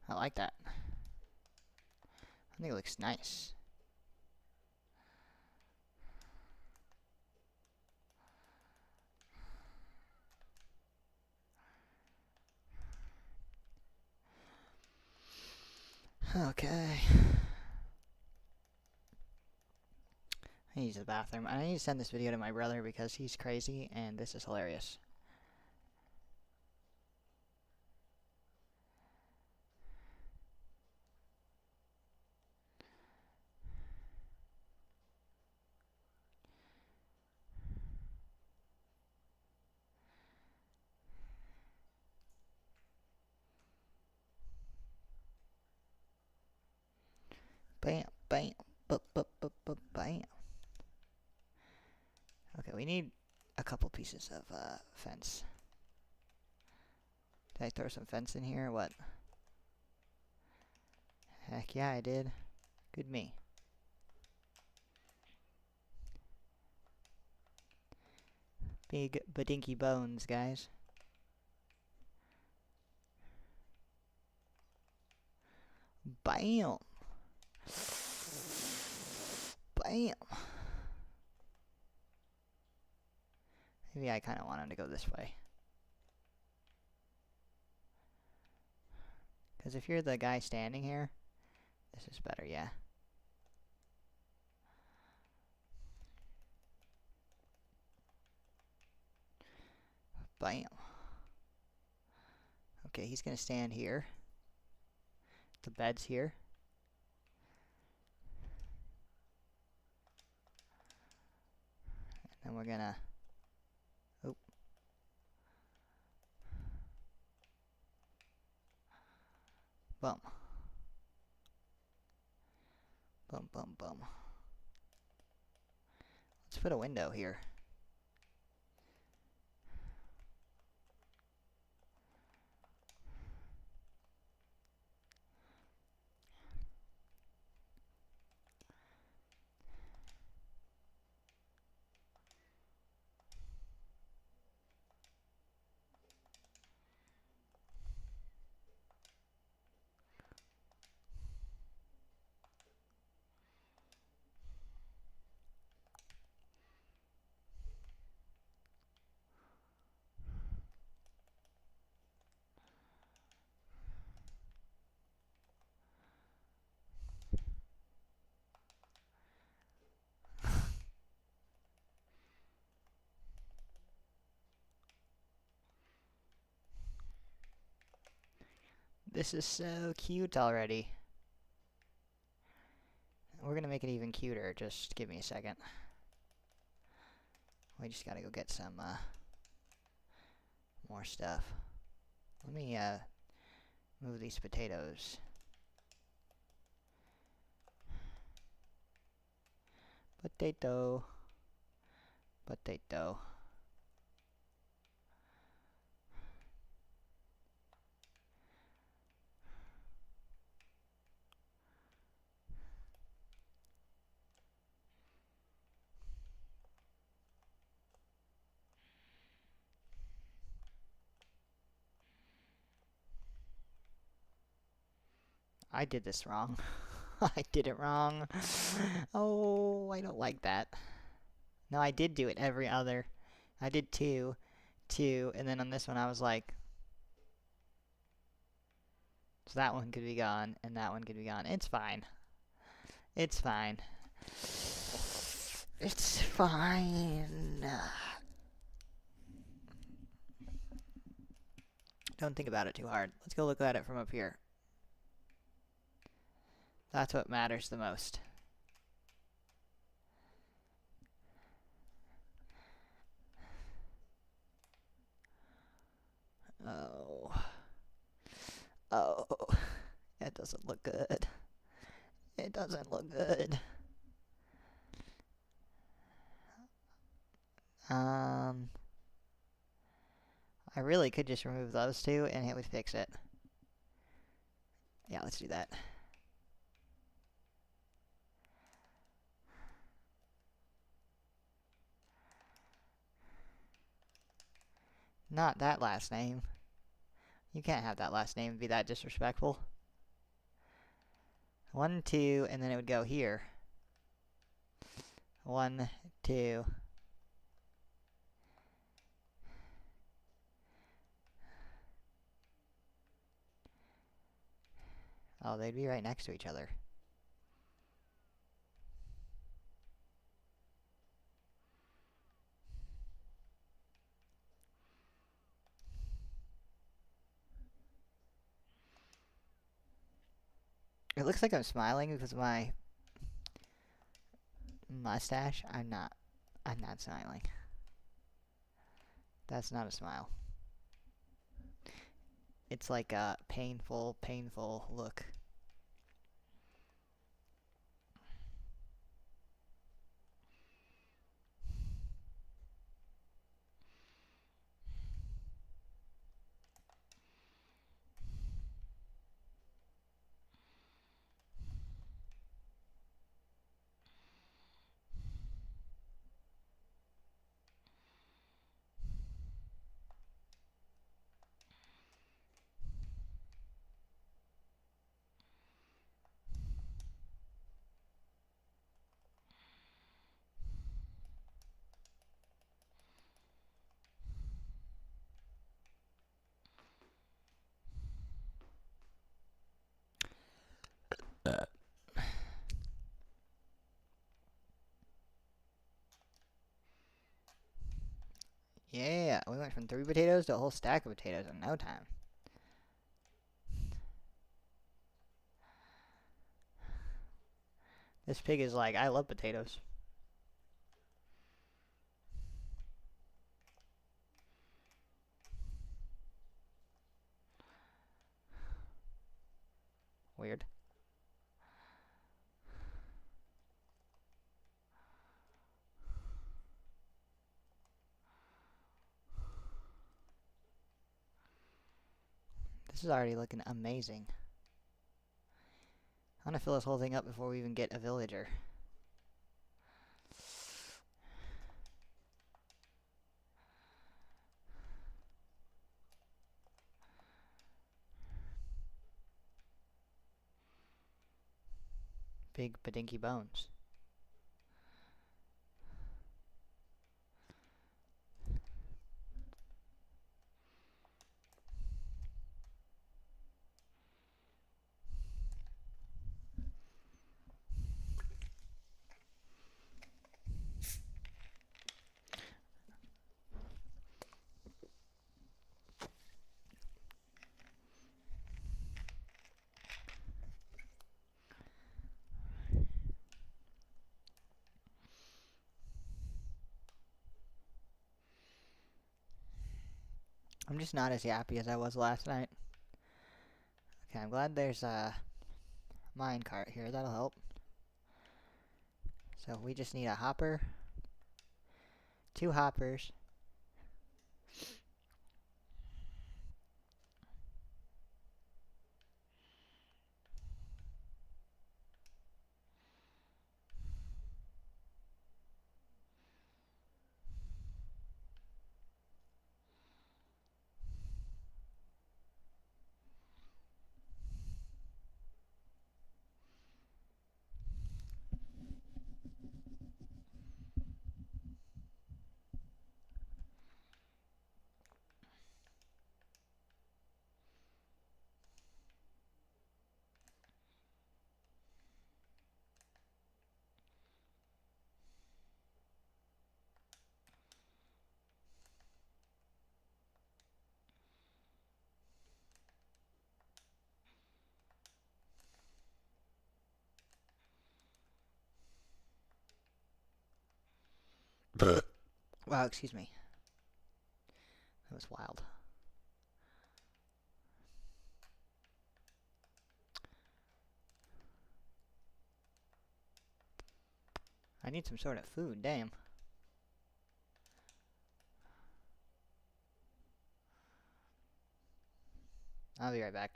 I like that. I think it looks nice. Okay. I need to use the bathroom. I need to send this video to my brother because he's crazy and this is hilarious. Bam, bam, bam. Okay, we need a couple pieces of fence. Did I throw some fence in here or what? Heck yeah, I did. Good me. Big badinky bones, guys. Bam! Bam! Maybe I kind of want him to go this way. Because if you're the guy standing here, this is better, yeah. Bam. Okay, he's going to stand here. The bed's here. And then we're going to... Oh. Bum. Bum, bum, bum. Let's put a window here. This is so cute already. We're gonna make it even cuter. Just give me a second. We just gotta go get some more stuff. Let me move these potatoes. Potato. Potato. I did this wrong. I did it wrong. Oh, I don't like that. No, I did do it every other. I did two, and then on this one I was like... So that one could be gone, and that one could be gone. It's fine. It's fine. It's fine. Don't think about it too hard. Let's go look at it from up here. That's what matters the most. Oh. Oh. It doesn't look good. It doesn't look good. I really could just remove those two and it would fix it. Yeah, let's do that. Not that last name. You can't have that last name and be that disrespectful. 1, 2, and then it would go here. 1, 2. Oh, they'd be right next to each other. It looks like I'm smiling because of my mustache. I'm not smiling. That's not a smile. It's like a painful look. Yeah, we went from 3 potatoes to a whole stack of potatoes in no time. This pig is like, I love potatoes. Weird. This is already looking amazing. I want to fill this whole thing up before we even get a villager. Big badinky bones. I'm just not as happy as I was last night. Okay, I'm glad there's a minecart here. That'll help. So we just need a hopper. 2 hoppers. Wow, excuse me. That was wild. I need some sort of food, damn. I'll be right back.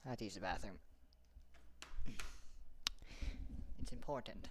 I have to use the bathroom. It's important.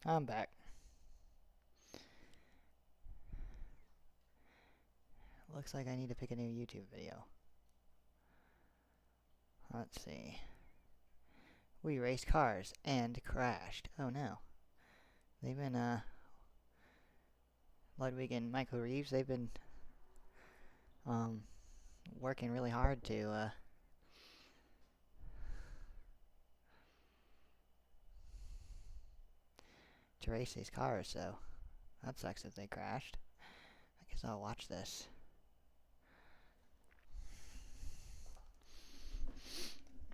I'm back. Looks like I need to pick a new YouTube video. Let's see. We raced cars and crashed. Oh no. They've been, Ludwig and Michael Reeves, they've been, working really hard to race these cars, so that sucks if they crashed. I guess I'll watch this.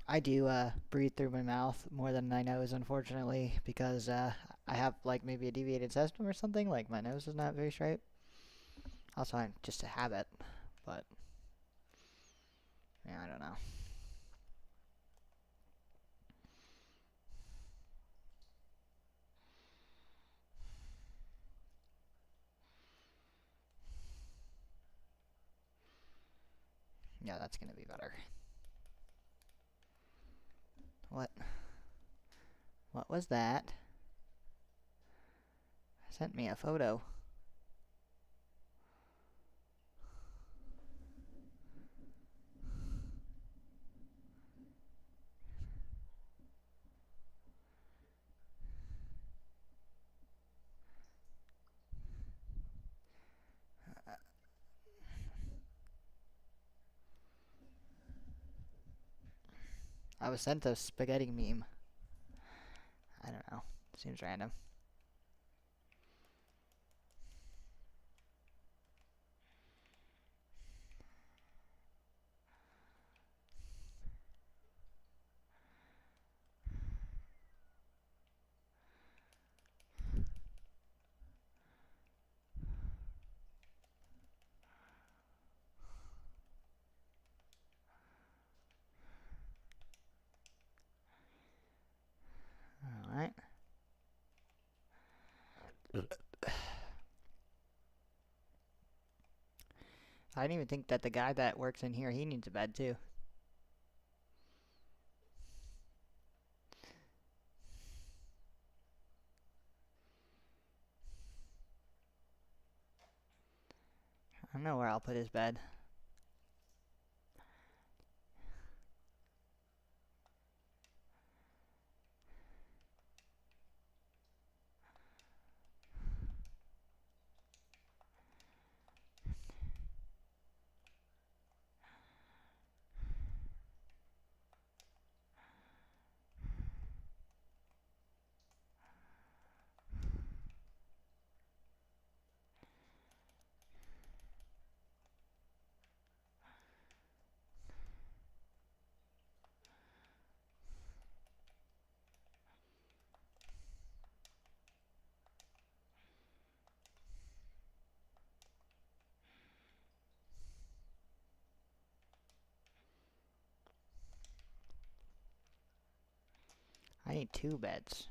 I do breathe through my mouth more than my nose, unfortunately, because I have like maybe a deviated septum or something. Like my nose is not very straight. Also, I'm just a habit, but yeah, I don't know. Yeah, that's gonna be better. What? What was that? Sent me a photo. I was sent a spaghetti meme. I don't know. Seems random. Alright. I didn't even think that the guy that works in here, he needs a bed too. I don't know where I'll put his bed. I need 2 beds.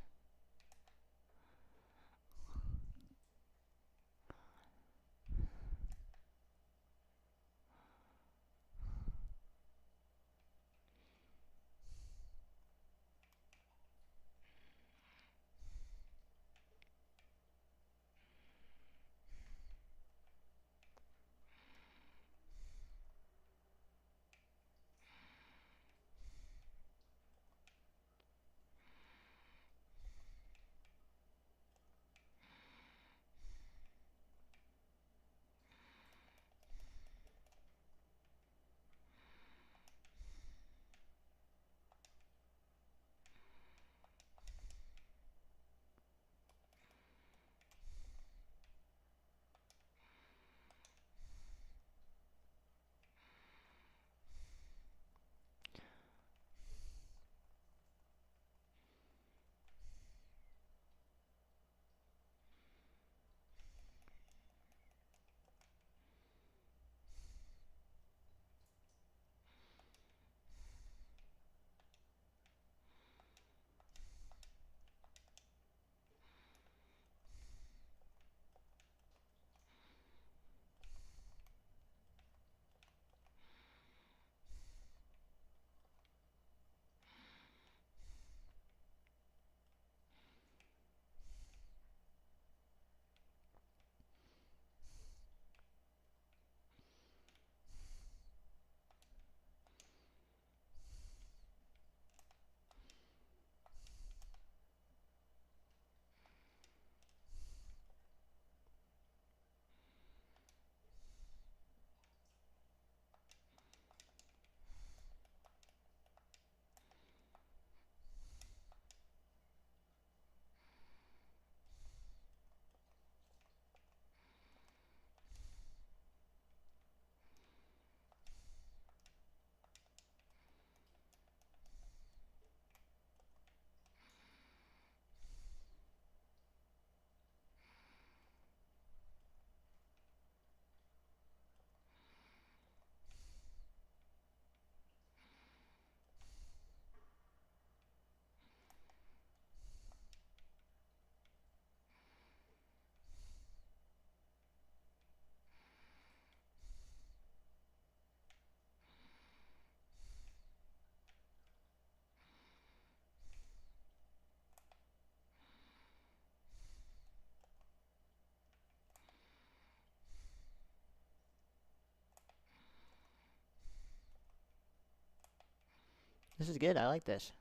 This is good. I like this.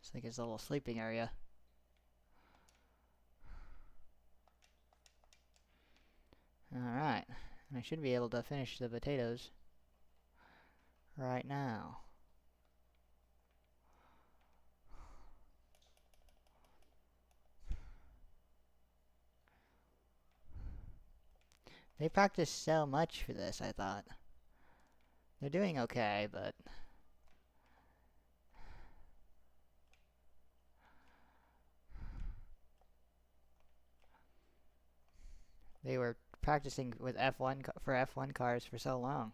It's like his little sleeping area. Alright. And I should be able to finish the potatoes right now. They practice so much for this, I thought. They're doing okay, but... they were practicing with F1 for F1 cars for so long.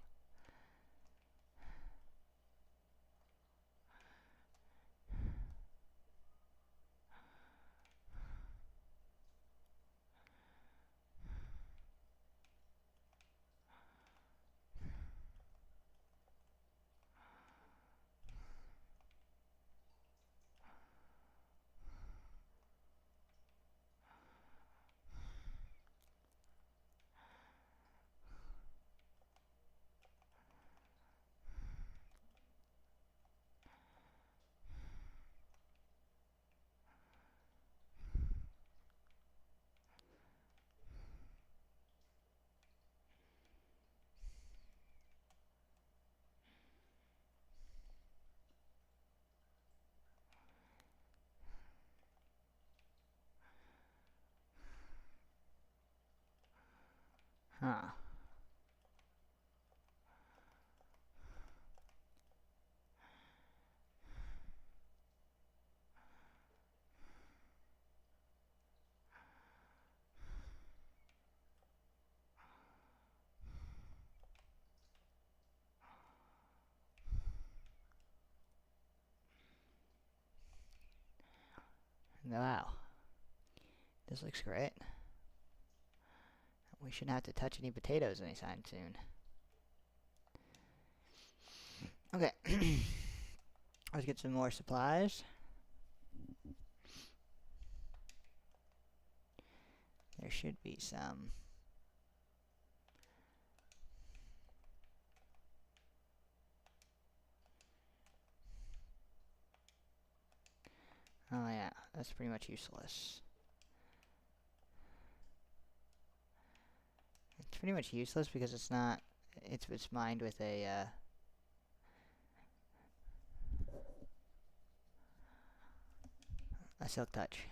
Huh. Wow. This looks great. We shouldn't have to touch any potatoes anytime soon. Okay. Let's get some more supplies. There should be some. Oh yeah, that's pretty much useless. It's pretty much useless because it's not. It's mined with a silk touch.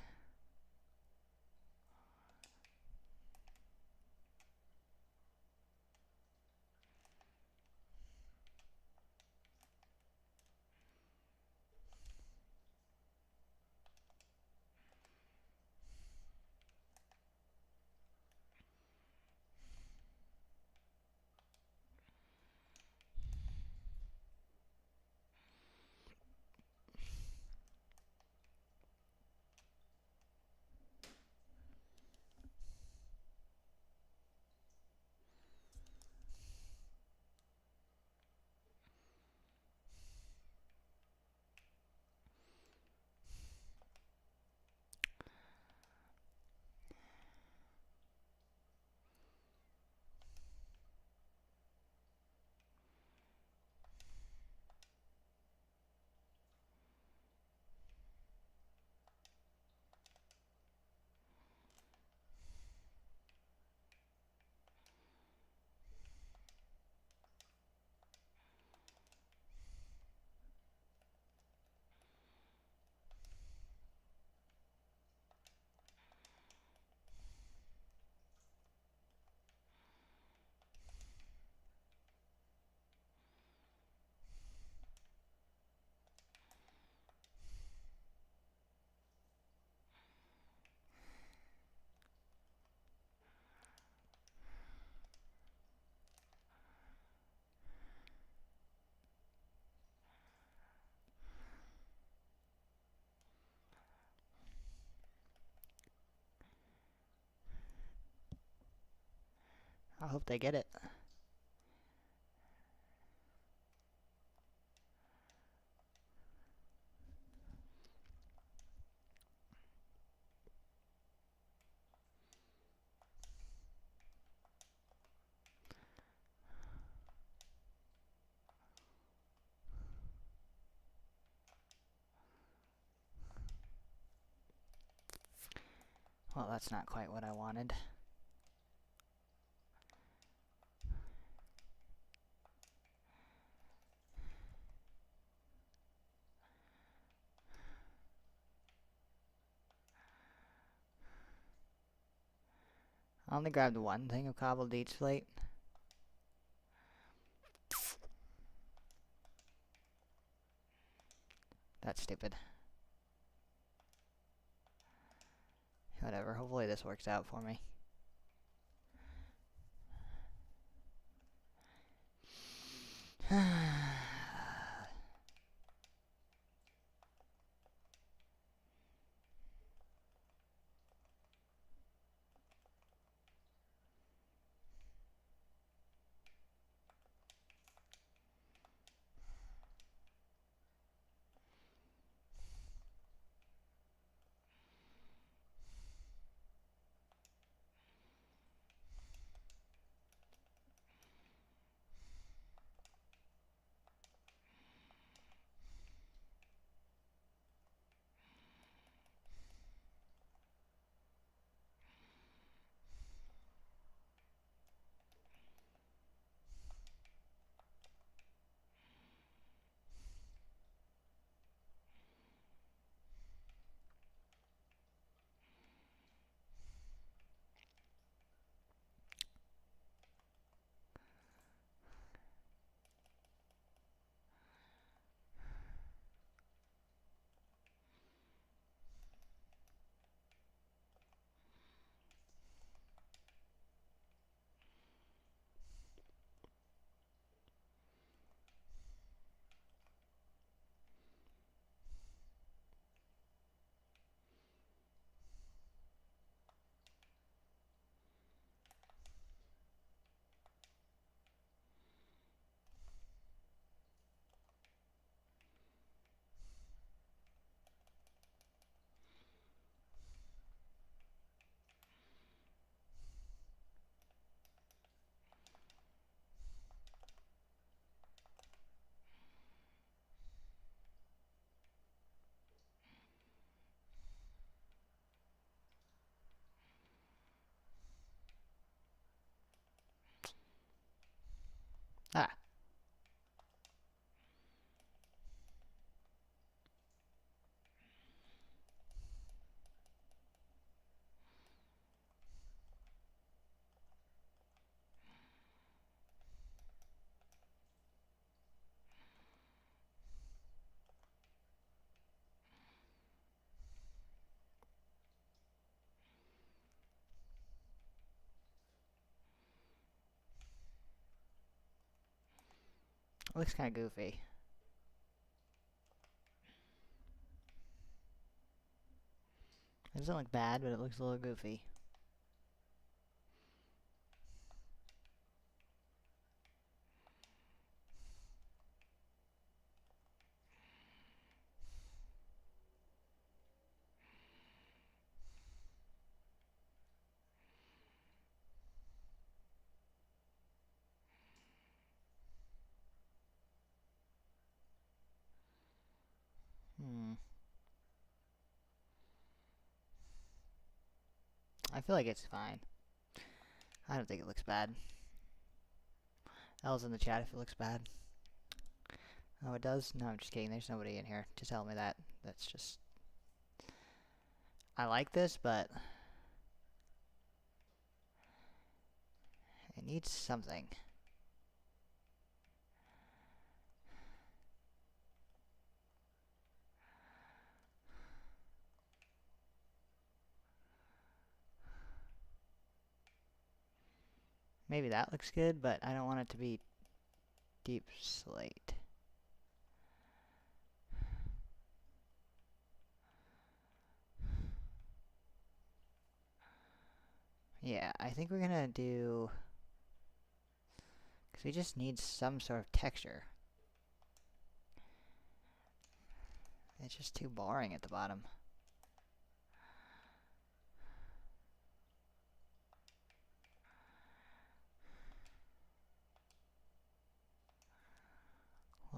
I hope they get it. Well, that's not quite what I wanted. I only grabbed one thing of cobbled deep slate. That's stupid. Whatever, hopefully this works out for me. Ah. Looks kind of goofy. It doesn't look bad, but it looks a little goofy. I feel like it's fine. I don't think it looks bad. L's in the chat if it looks bad. Oh, it does? No, I'm just kidding. There's nobody in here to tell me that. That's just... I like this, but... it needs something. Maybe that looks good, but I don't want it to be deep slate. Yeah, I think we're gonna do... because we just need some sort of texture. It's just too boring at the bottom.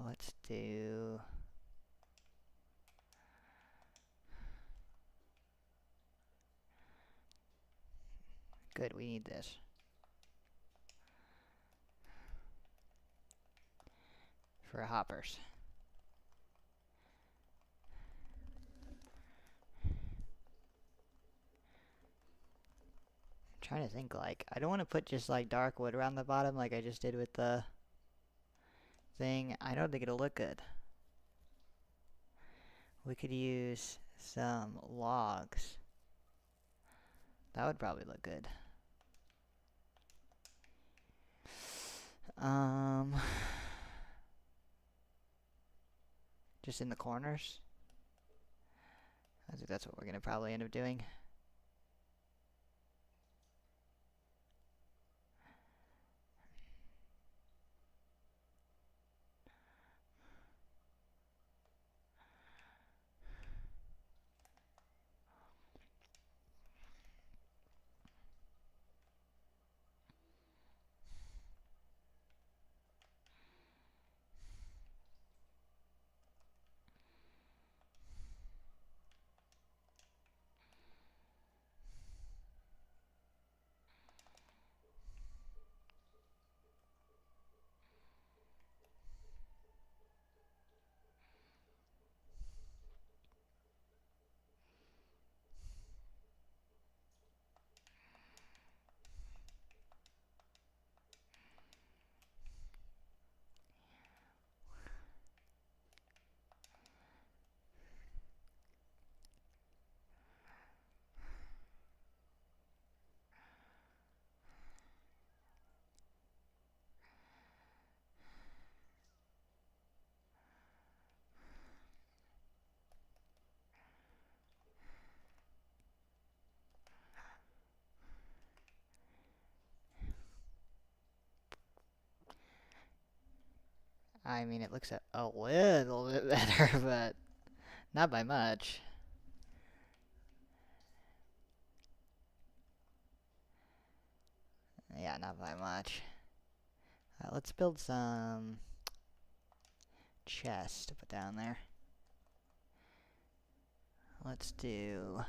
Let's do... Good, we need this. For hoppers. I'm trying to think, like, I don't want to put just like dark wood around the bottom like I just did with the thing. I don't think it'll look good. We could use some logs. That would probably look good. Just in the corners. I think that's what we're gonna probably end up doing. I mean, it looks a little bit better, but not by much. Yeah, not by much. Let's build some chests to put down there. Let's do...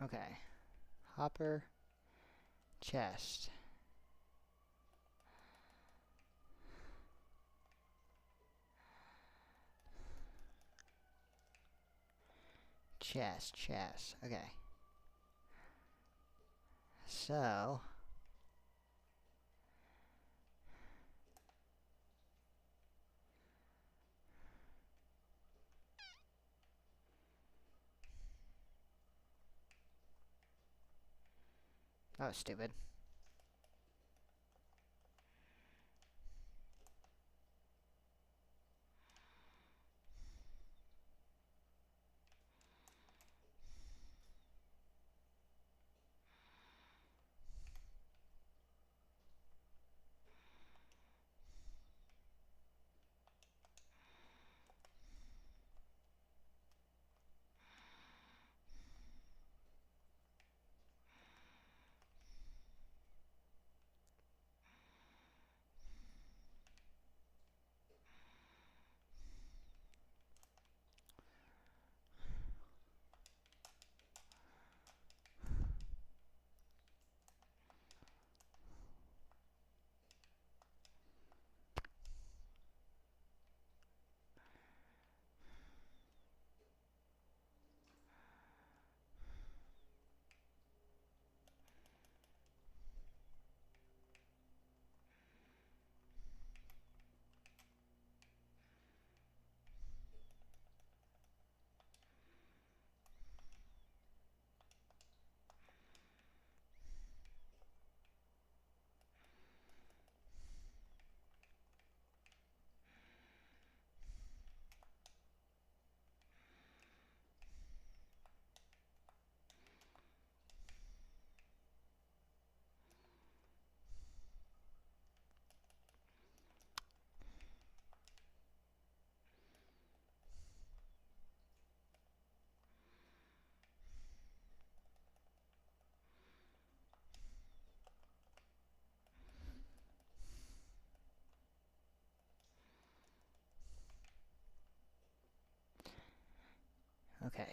Okay. Hopper. Chest. Chest. Okay. So... That was stupid.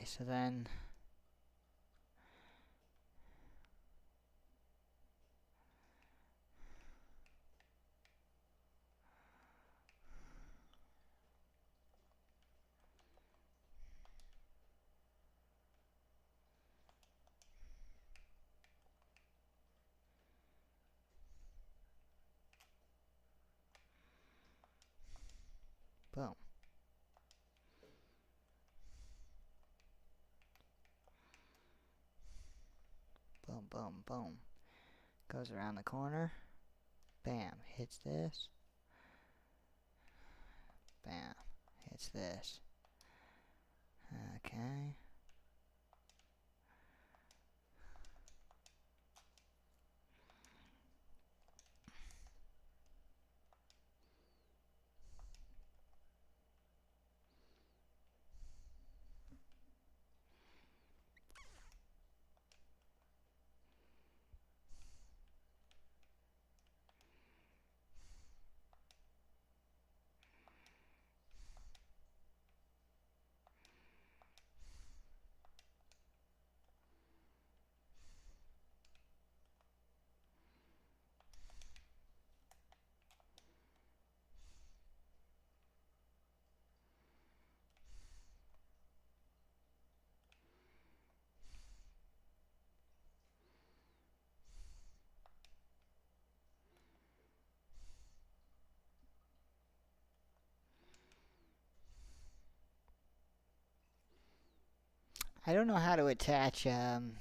so then boom. Boom, boom, boom. Goes around the corner. Bam. Hits this. Bam. Hits this. Okay. I don't know how to attach, hmm.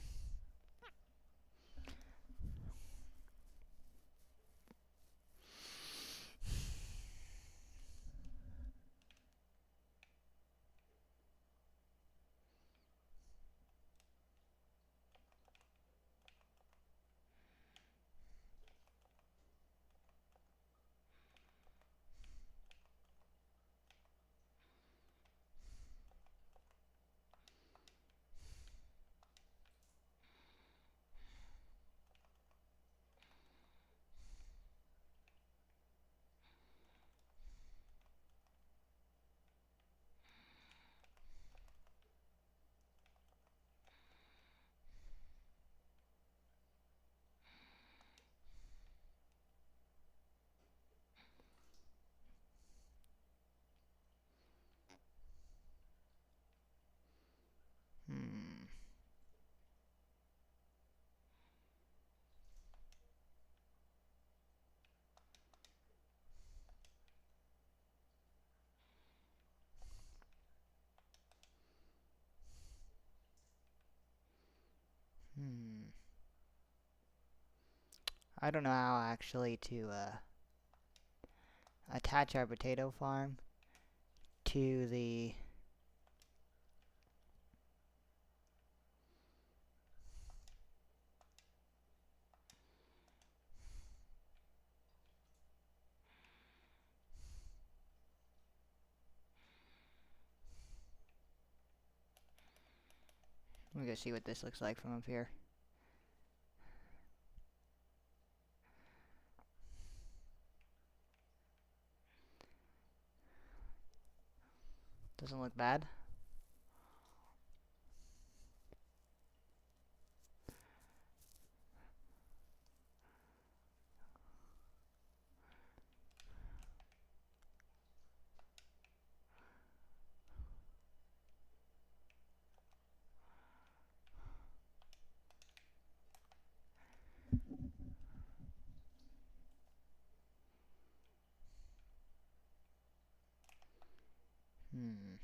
Hmm. I don't know how actually to, attach our potato farm to the... Let me go see what this looks like from up here. Doesn't look bad. Hmm.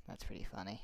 That's pretty funny.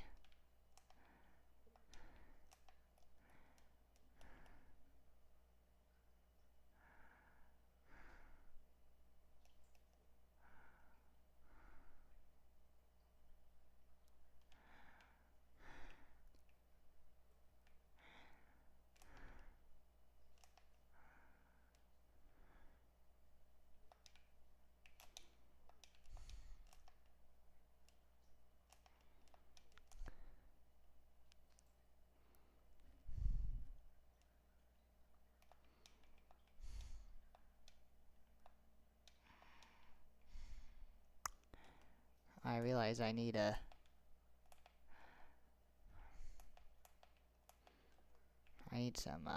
I realize I need a... I need some,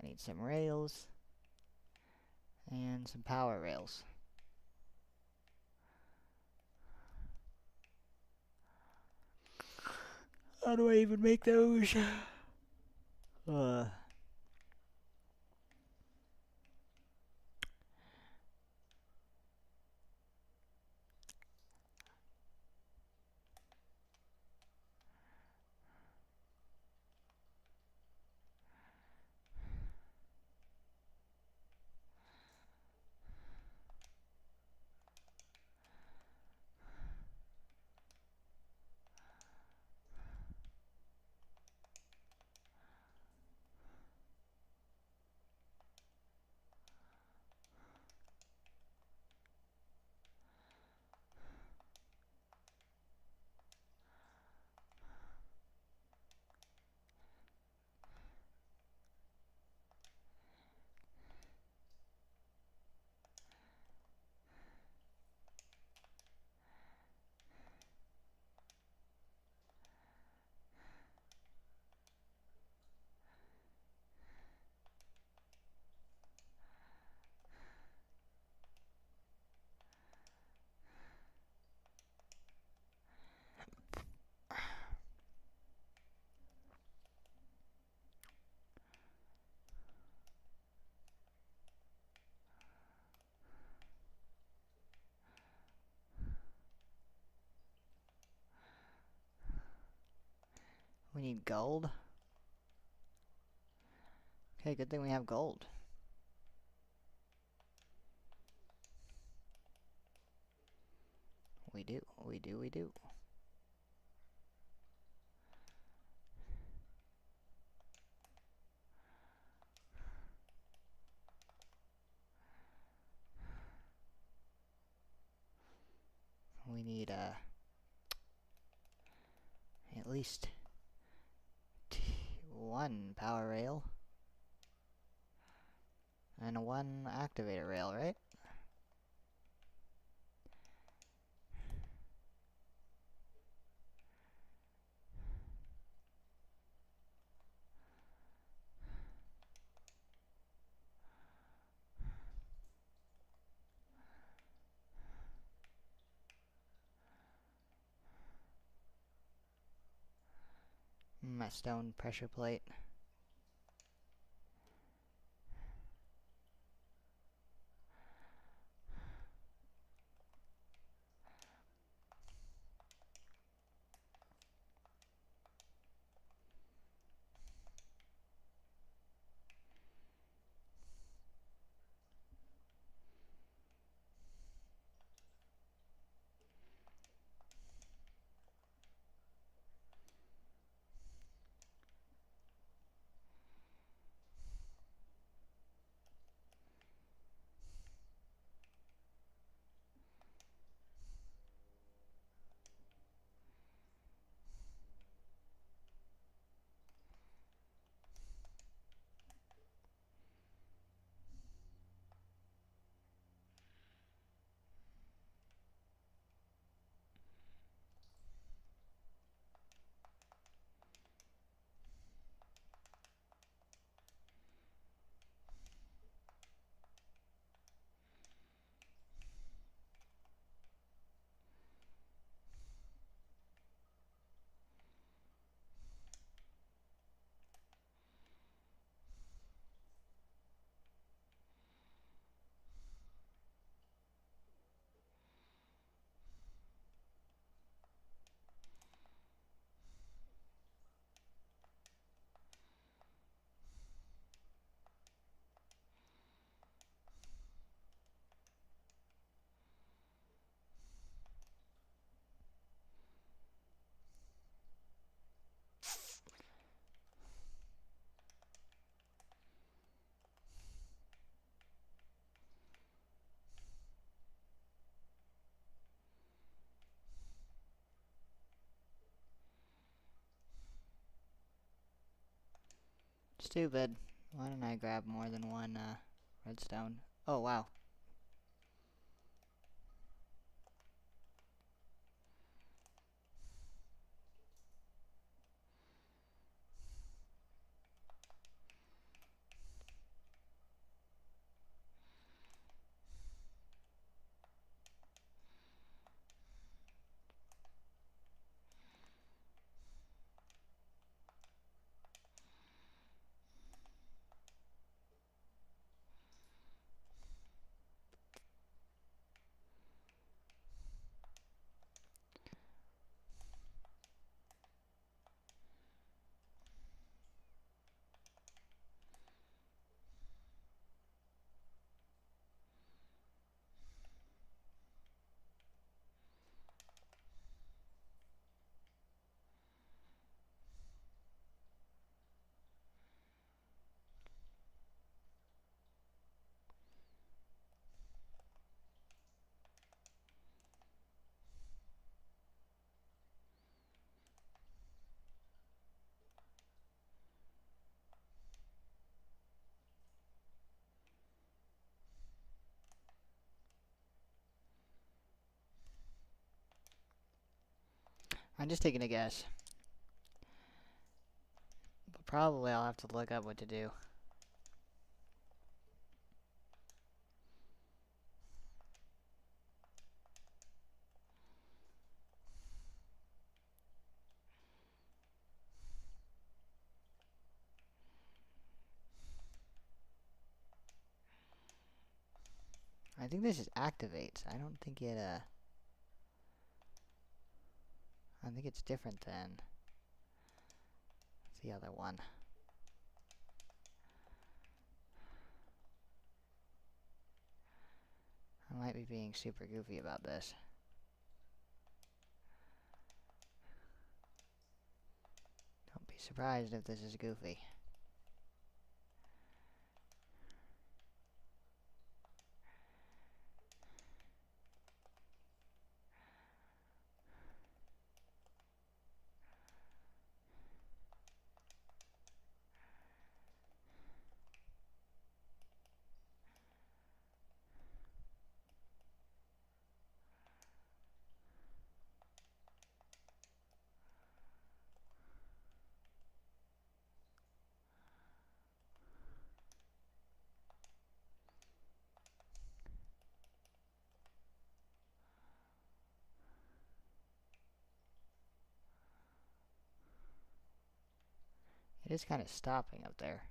I need some rails and some power rails. How do I even make those? We need gold. Okay, good thing we have gold. We do. We need, at least one power rail and one activator rail, right? My stone pressure plate. stupid. Why don't I grab more than one redstone? Oh, wow. I'm just taking a guess. But probably I'll have to look up what to do. I think this is activates. I don't think it, I think it's different than the other one. I might be being super goofy about this. Don't be surprised if this is goofy. It is kind of stopping up there.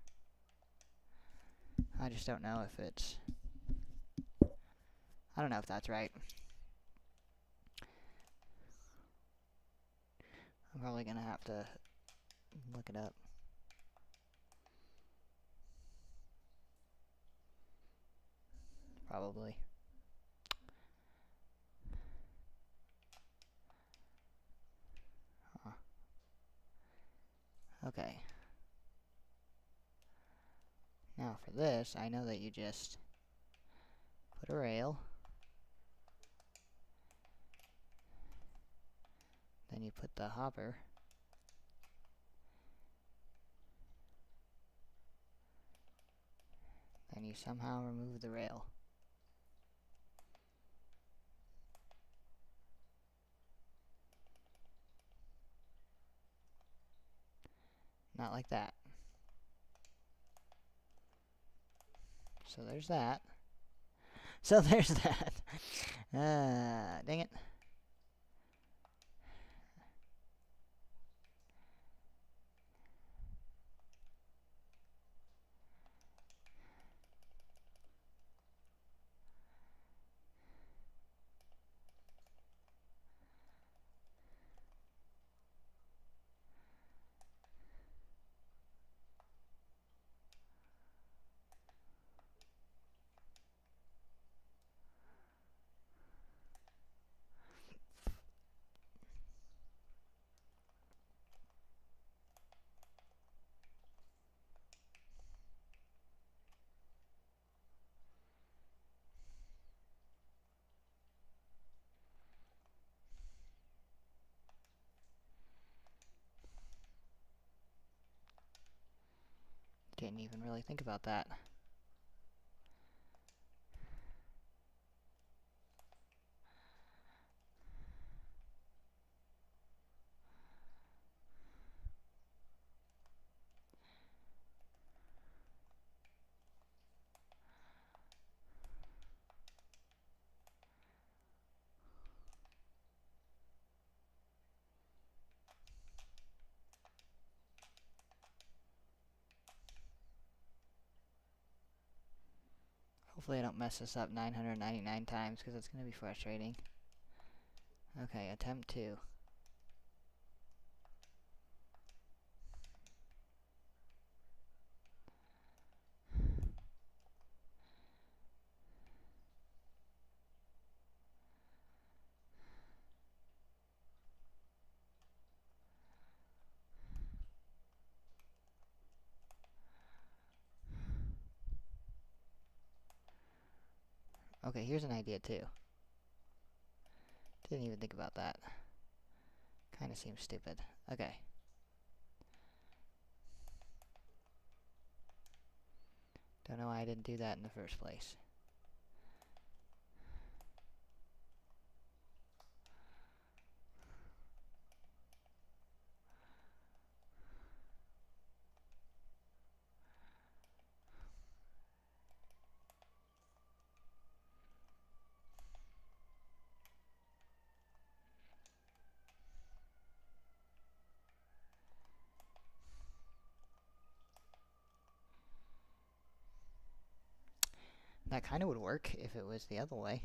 I just don't know if it's... I don't know if that's right. I'm probably gonna have to look it up. Probably. Huh. Okay. Now for this, I know that you just put a rail, then you put the hopper, then you somehow remove the rail. Not like that. So there's that. So there's that. Dang it. didn't even really think about that. Hopefully I don't mess this up 999 times, because it's going to be frustrating. Okay, attempt 2. Okay, here's an idea too. Didn't even think about that. Kinda seems stupid. Okay. Don't know why I didn't do that in the first place. That kinda would work if it was the other way.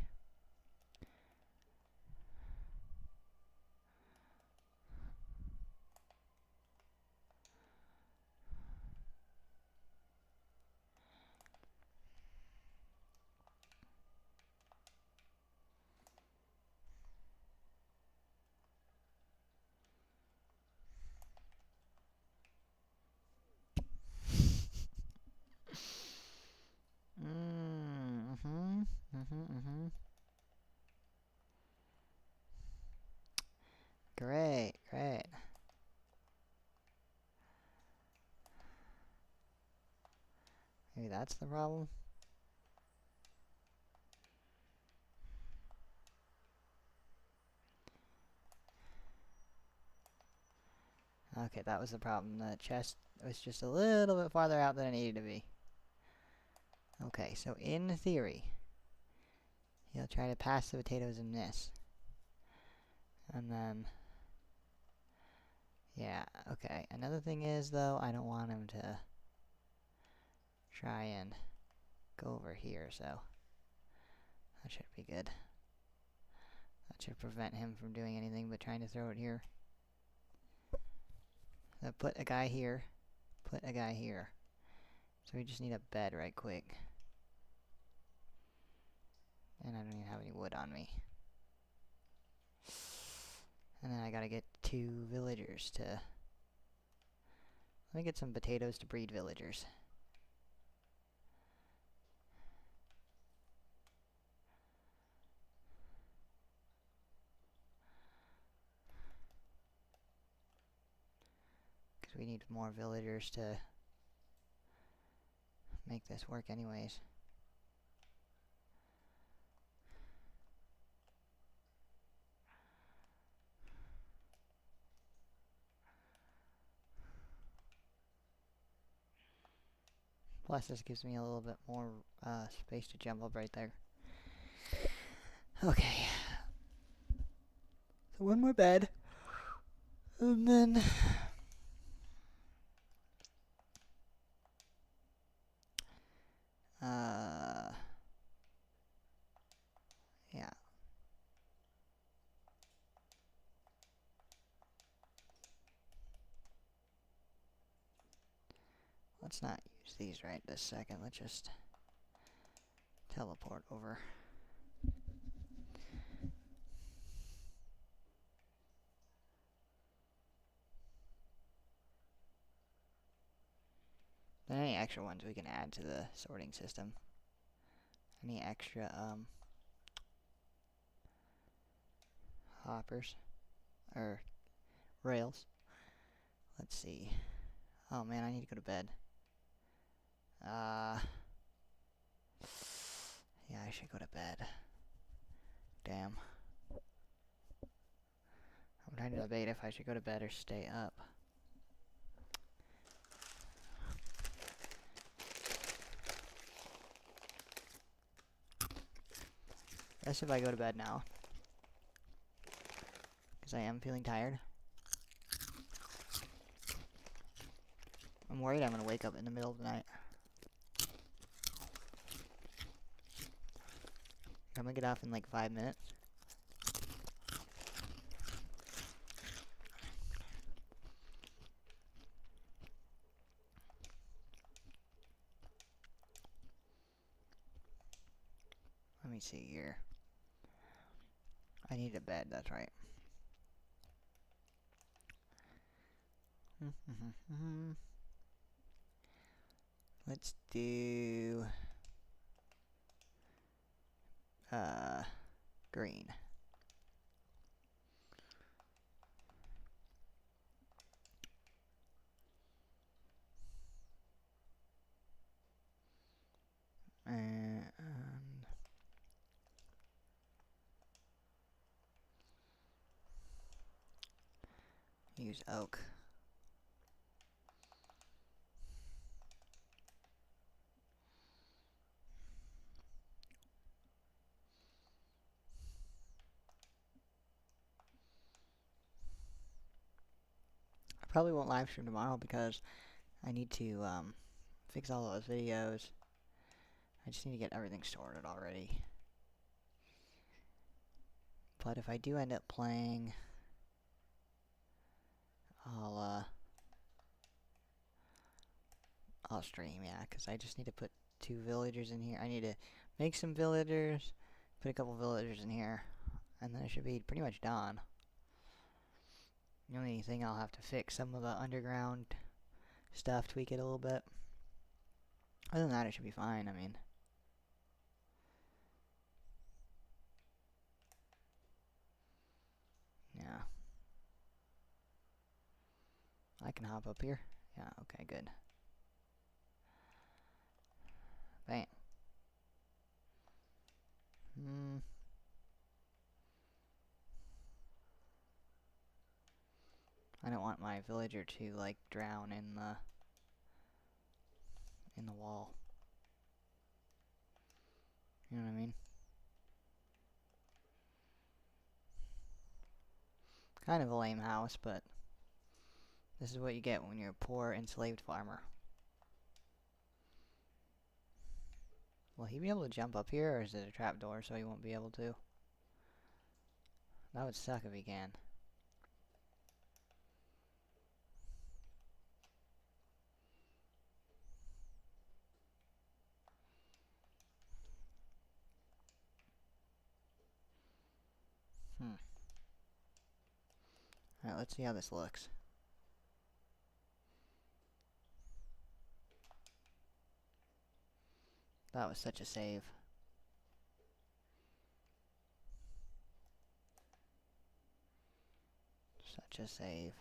Great, great. Maybe that's the problem? Okay, that was the problem. The chest was just a little bit farther out than it needed to be. Okay, so in theory, he'll try to pass the potatoes in this. And then... yeah, okay. Another thing is, though, I don't want him to try and go over here, so that should be good. That should prevent him from doing anything but trying to throw it here. So put a guy here, put a guy here. So we just need a bed right quick. And I don't even have any wood on me. And then I gotta get 2 villagers to... let me get some potatoes to breed villagers. Because we need more villagers to make this work anyways. Plus this gives me a little bit more space to jump up right there. Okay. So one more bed. And then... yeah. Let's not use these right this second. Let's just teleport over. Then any extra ones we can add to the sorting system. Any extra hoppers or rails. Let's see. Oh man, I need to go to bed. Yeah, I should go to bed. Damn. I'm trying to debate if I should go to bed or stay up. Guess if I go to bed now. Because I am feeling tired. I'm worried I'm going to wake up in the middle of the night. I'm going to get off in like 5 minutes. Let me see here. I need a bed, that's right. Let's do green. And use oak. I probably won't live stream tomorrow because I need to fix all those videos. I just need to get everything sorted already. But if I do end up playing, I'll stream, yeah, because I just need to put 2 villagers in here. I need to make some villagers, put a couple villagers in here, and then it should be pretty much done. The only thing I'll have to fix some of the underground stuff, tweak it a little bit. Other than that, it should be fine, I mean. Yeah. I can hop up here. Yeah, okay, good. Bam. I don't want my villager to, like, drown in the wall. You know what I mean? Kind of a lame house, but this is what you get when you're a poor, enslaved farmer. Will he be able to jump up here, or is it a trapdoor so he won't be able to? That would suck if he can. Alright, let's see how this looks. That was such a save. Such a save.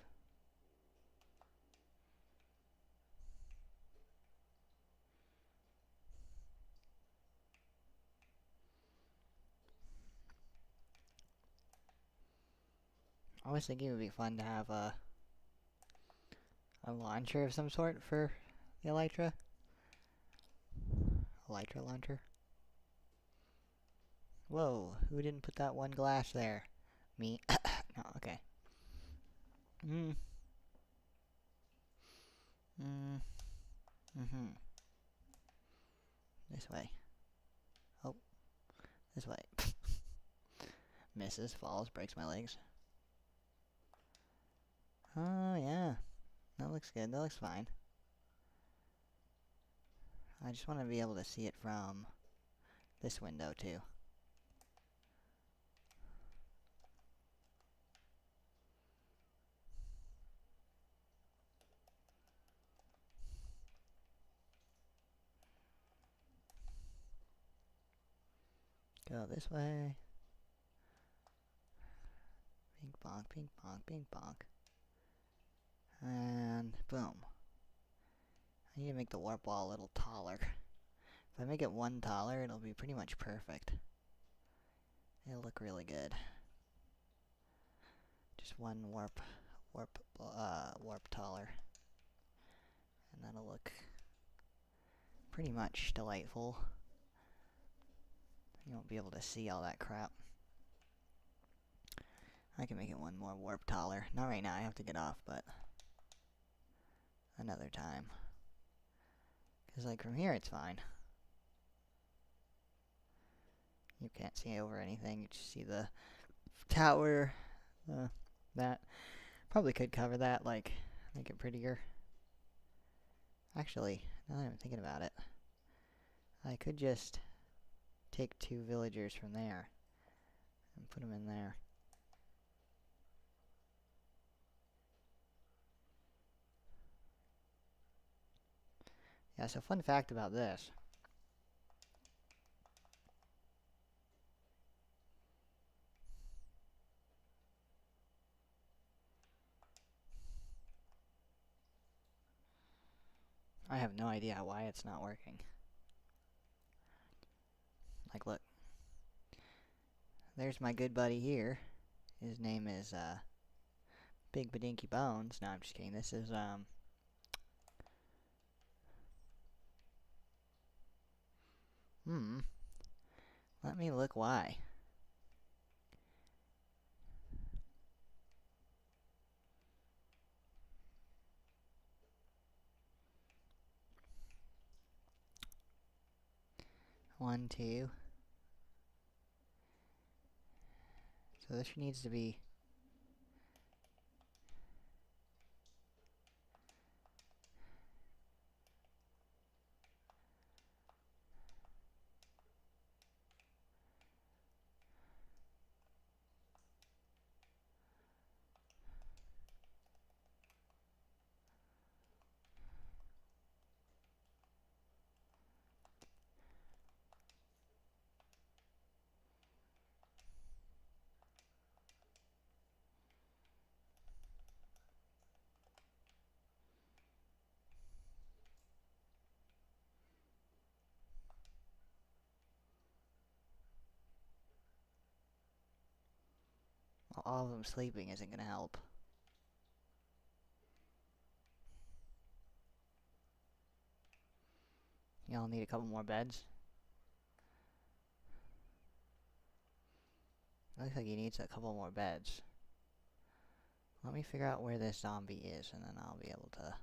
I was thinking it would be fun to have a launcher of some sort for the Elytra. Elytra launcher. Whoa, who didn't put that one glass there? Me. No, okay. This way. Oh, this way. Misses, falls, breaks my legs. Oh, yeah. That looks good. That looks fine. I just want to be able to see it from this window, too. Go this way. Ping bonk, ping bonk, ping bonk. And boom. I need to make the warp wall a little taller. If I make it one taller, it'll be pretty much perfect. It'll look really good. Just one warp taller. And that'll look pretty much delightful. You won't be able to see all that crap. I can make it one more warp taller. Not right now, I have to get off, but another time. Because, like, from here it's fine. You can't see over anything. You just see the tower. That. Probably could cover that, like, make it prettier. Actually, now that I'm thinking about it, I could just take 2 villagers from there and put them in there. Yeah, so fun fact about this. I have no idea why it's not working. Like, look. There's my good buddy here. His name is, Big Badinky Bones. No, I'm just kidding. This is, let me look why. One, two. So this needs to be... all of them sleeping isn't gonna help. Y'all need a couple more beds. Looks like he needs a couple more beds. Let me figure out where this zombie is, and then I'll be able to...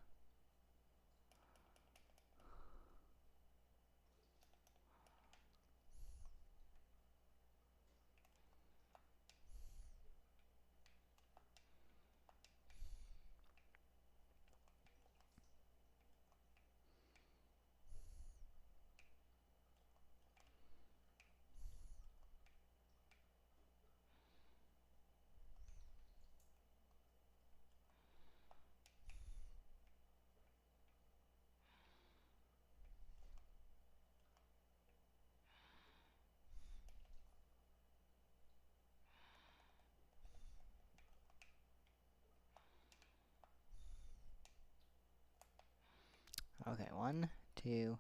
Okay, 1, 2,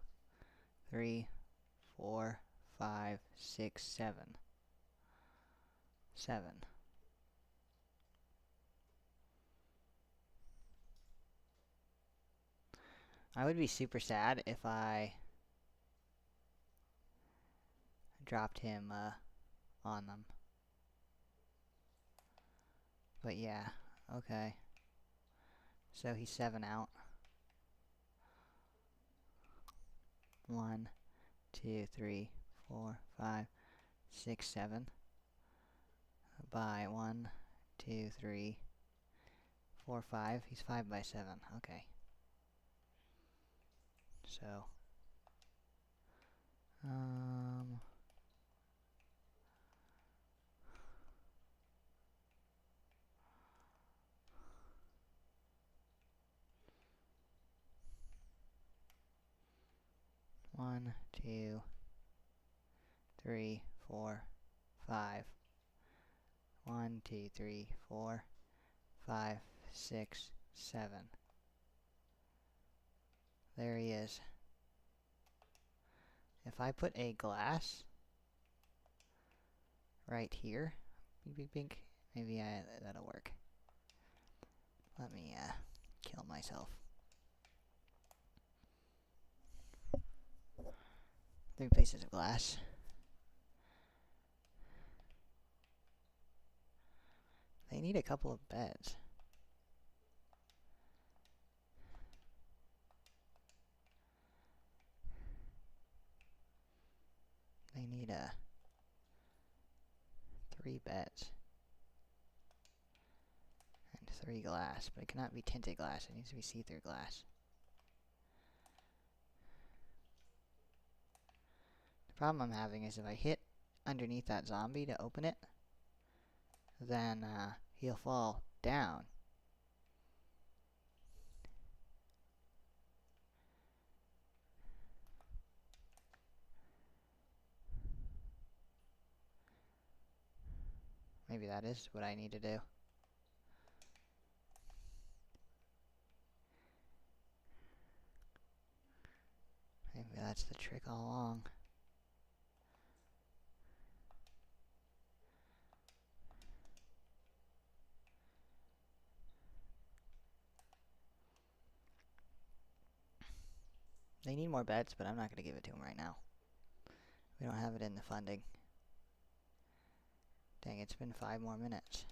3, 4, 5, 6, 7. 7. I would be super sad if I dropped him on them. But yeah, okay. So he's 7 out. 1, 2, 3, 4, 5, 6, 7. By 1, 2, 3, 4, 5. He's 5 by 7. Okay. So, 1, 2, 3, 4, 5. 1, 2, 3, 4, 5, 6, 7. There he is. If I put a glass right here, bink, maybe that'll work. Let me kill myself. 3 pieces of glass. They need a couple of beds. They need 3 beds. And 3 glass, but it cannot be tinted glass, it needs to be see-through glass. The problem I'm having is if I hit underneath that zombie to open it, then he'll fall down. Maybe that is what I need to do. Maybe that's the trick all along. They need more beds, but I'm not going to give it to them right now. We don't have it in the funding. Dang, it's been 5 more minutes.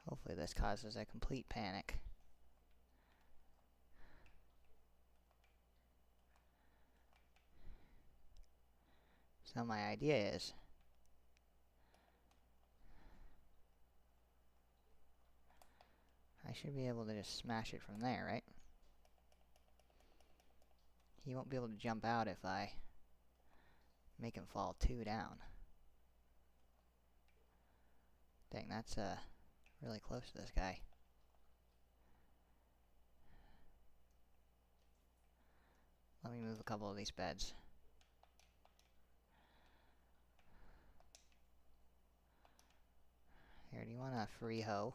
Hopefully this causes a complete panic. So my idea is I should be able to just smash it from there, right? He won't be able to jump out if I make him fall 2 down. Dang, that's really close to this guy. Let me move a couple of these beds. Here, do you want a free hoe?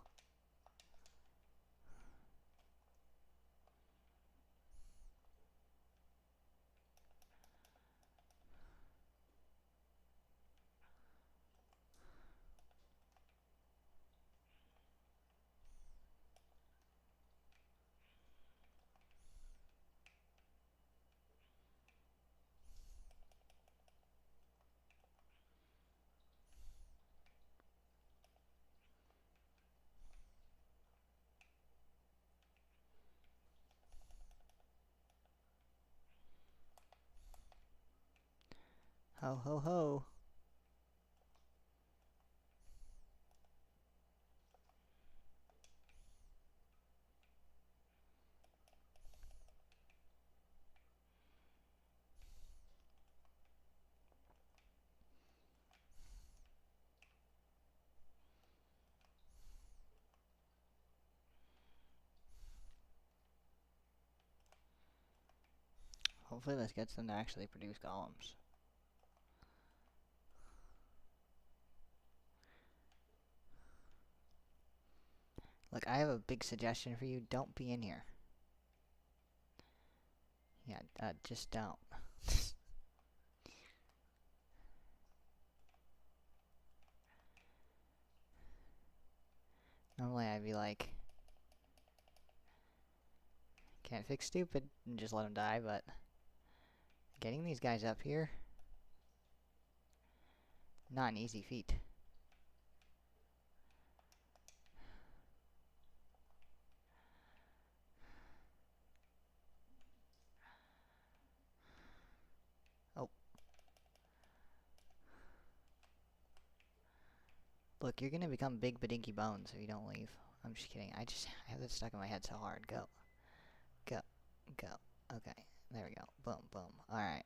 Ho ho ho! Hopefully this gets them to actually produce golems. Look, I have a big suggestion for you. Don't be in here. Yeah, just don't. Normally I'd be like, can't fix stupid and just let them die, but getting these guys up here, not an easy feat. Oh. Look, you're gonna become Big Badinky Bones if you don't leave. I'm just kidding. I have that stuck in my head so hard. Go. Go. Go. Okay. There we go. Boom, boom. Alright.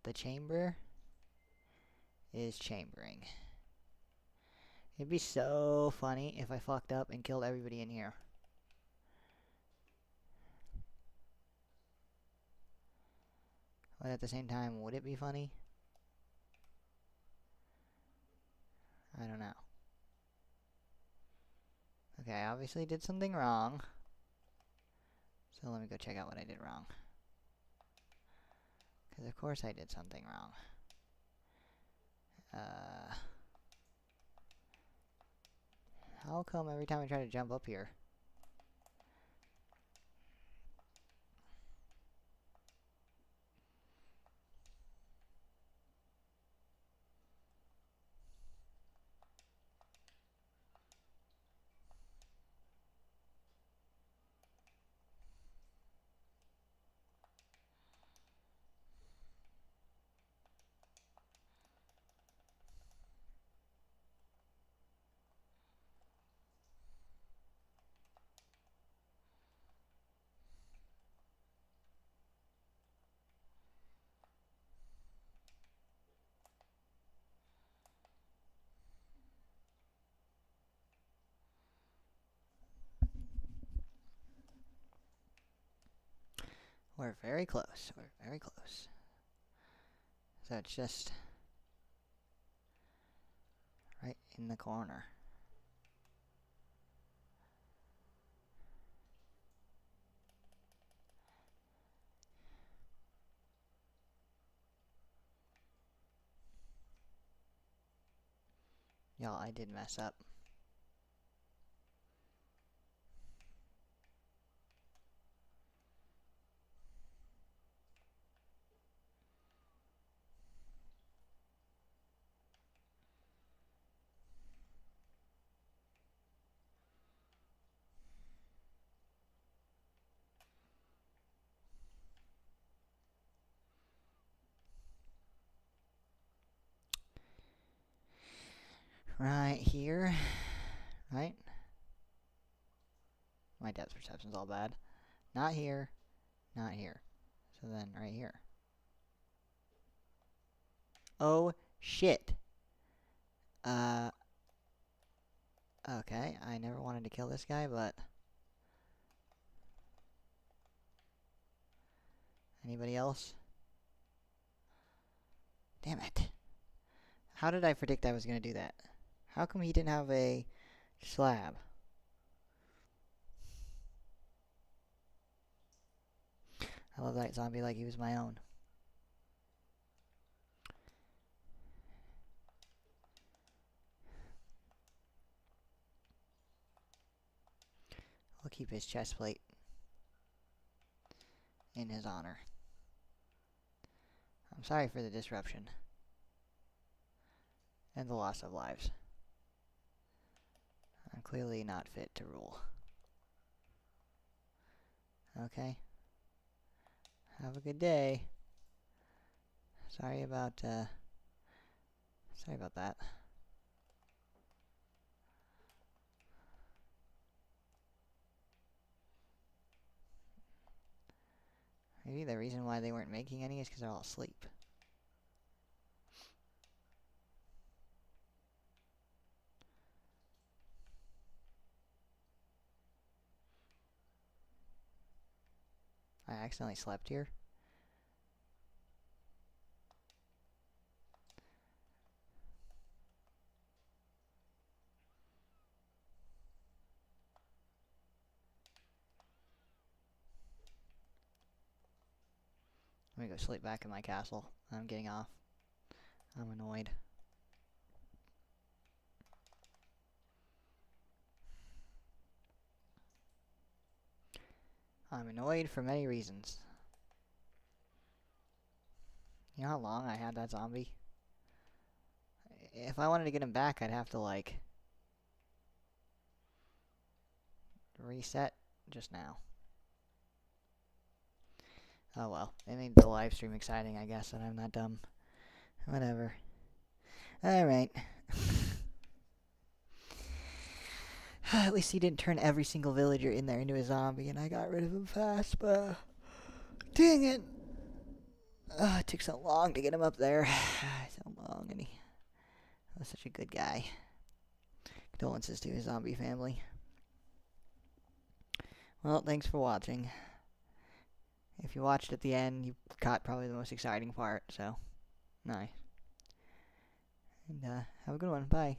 The chamber is chambering. It'd be so funny if I fucked up and killed everybody in here. But at the same time, would it be funny? I don't know. Okay, I obviously did something wrong. So let me go check out what I did wrong. Because of course I did something wrong. How come every time I try to jump up here? We're very close. We're very close. So it's just right in the corner. Y'all, I did mess up. Right here. Right? My depth perception's all bad. Not here. Not here. So then right here. Oh, shit. Okay, I never wanted to kill this guy, but... Anybody else? Damn it. How did I predict I was gonna do that? How come he didn't have a slab? I love that zombie like he was my own. I'll keep his chest plate in his honor. I'm sorry for the disruption. And the loss of lives. I'm clearly not fit to rule. Okay. Have a good day. Sorry about that. Maybe the reason why they weren't making any is because they're all asleep. I accidentally slept here. Let me go sleep back in my castle. I'm getting off. I'm annoyed. I'm annoyed for many reasons. You know how long I had that zombie? If I wanted to get him back, I'd have to, like, reset just now. Oh well, it made the live stream exciting, I guess, and I'm not dumb. Whatever. Alright. At least he didn't turn every single villager in there into a zombie, and I got rid of him fast, but... Dang it! It took so long to get him up there. So long, and he was such a good guy. Condolences to his zombie family. Well, thanks for watching. If you watched at the end, you caught probably the most exciting part, so nice. And have a good one. Bye.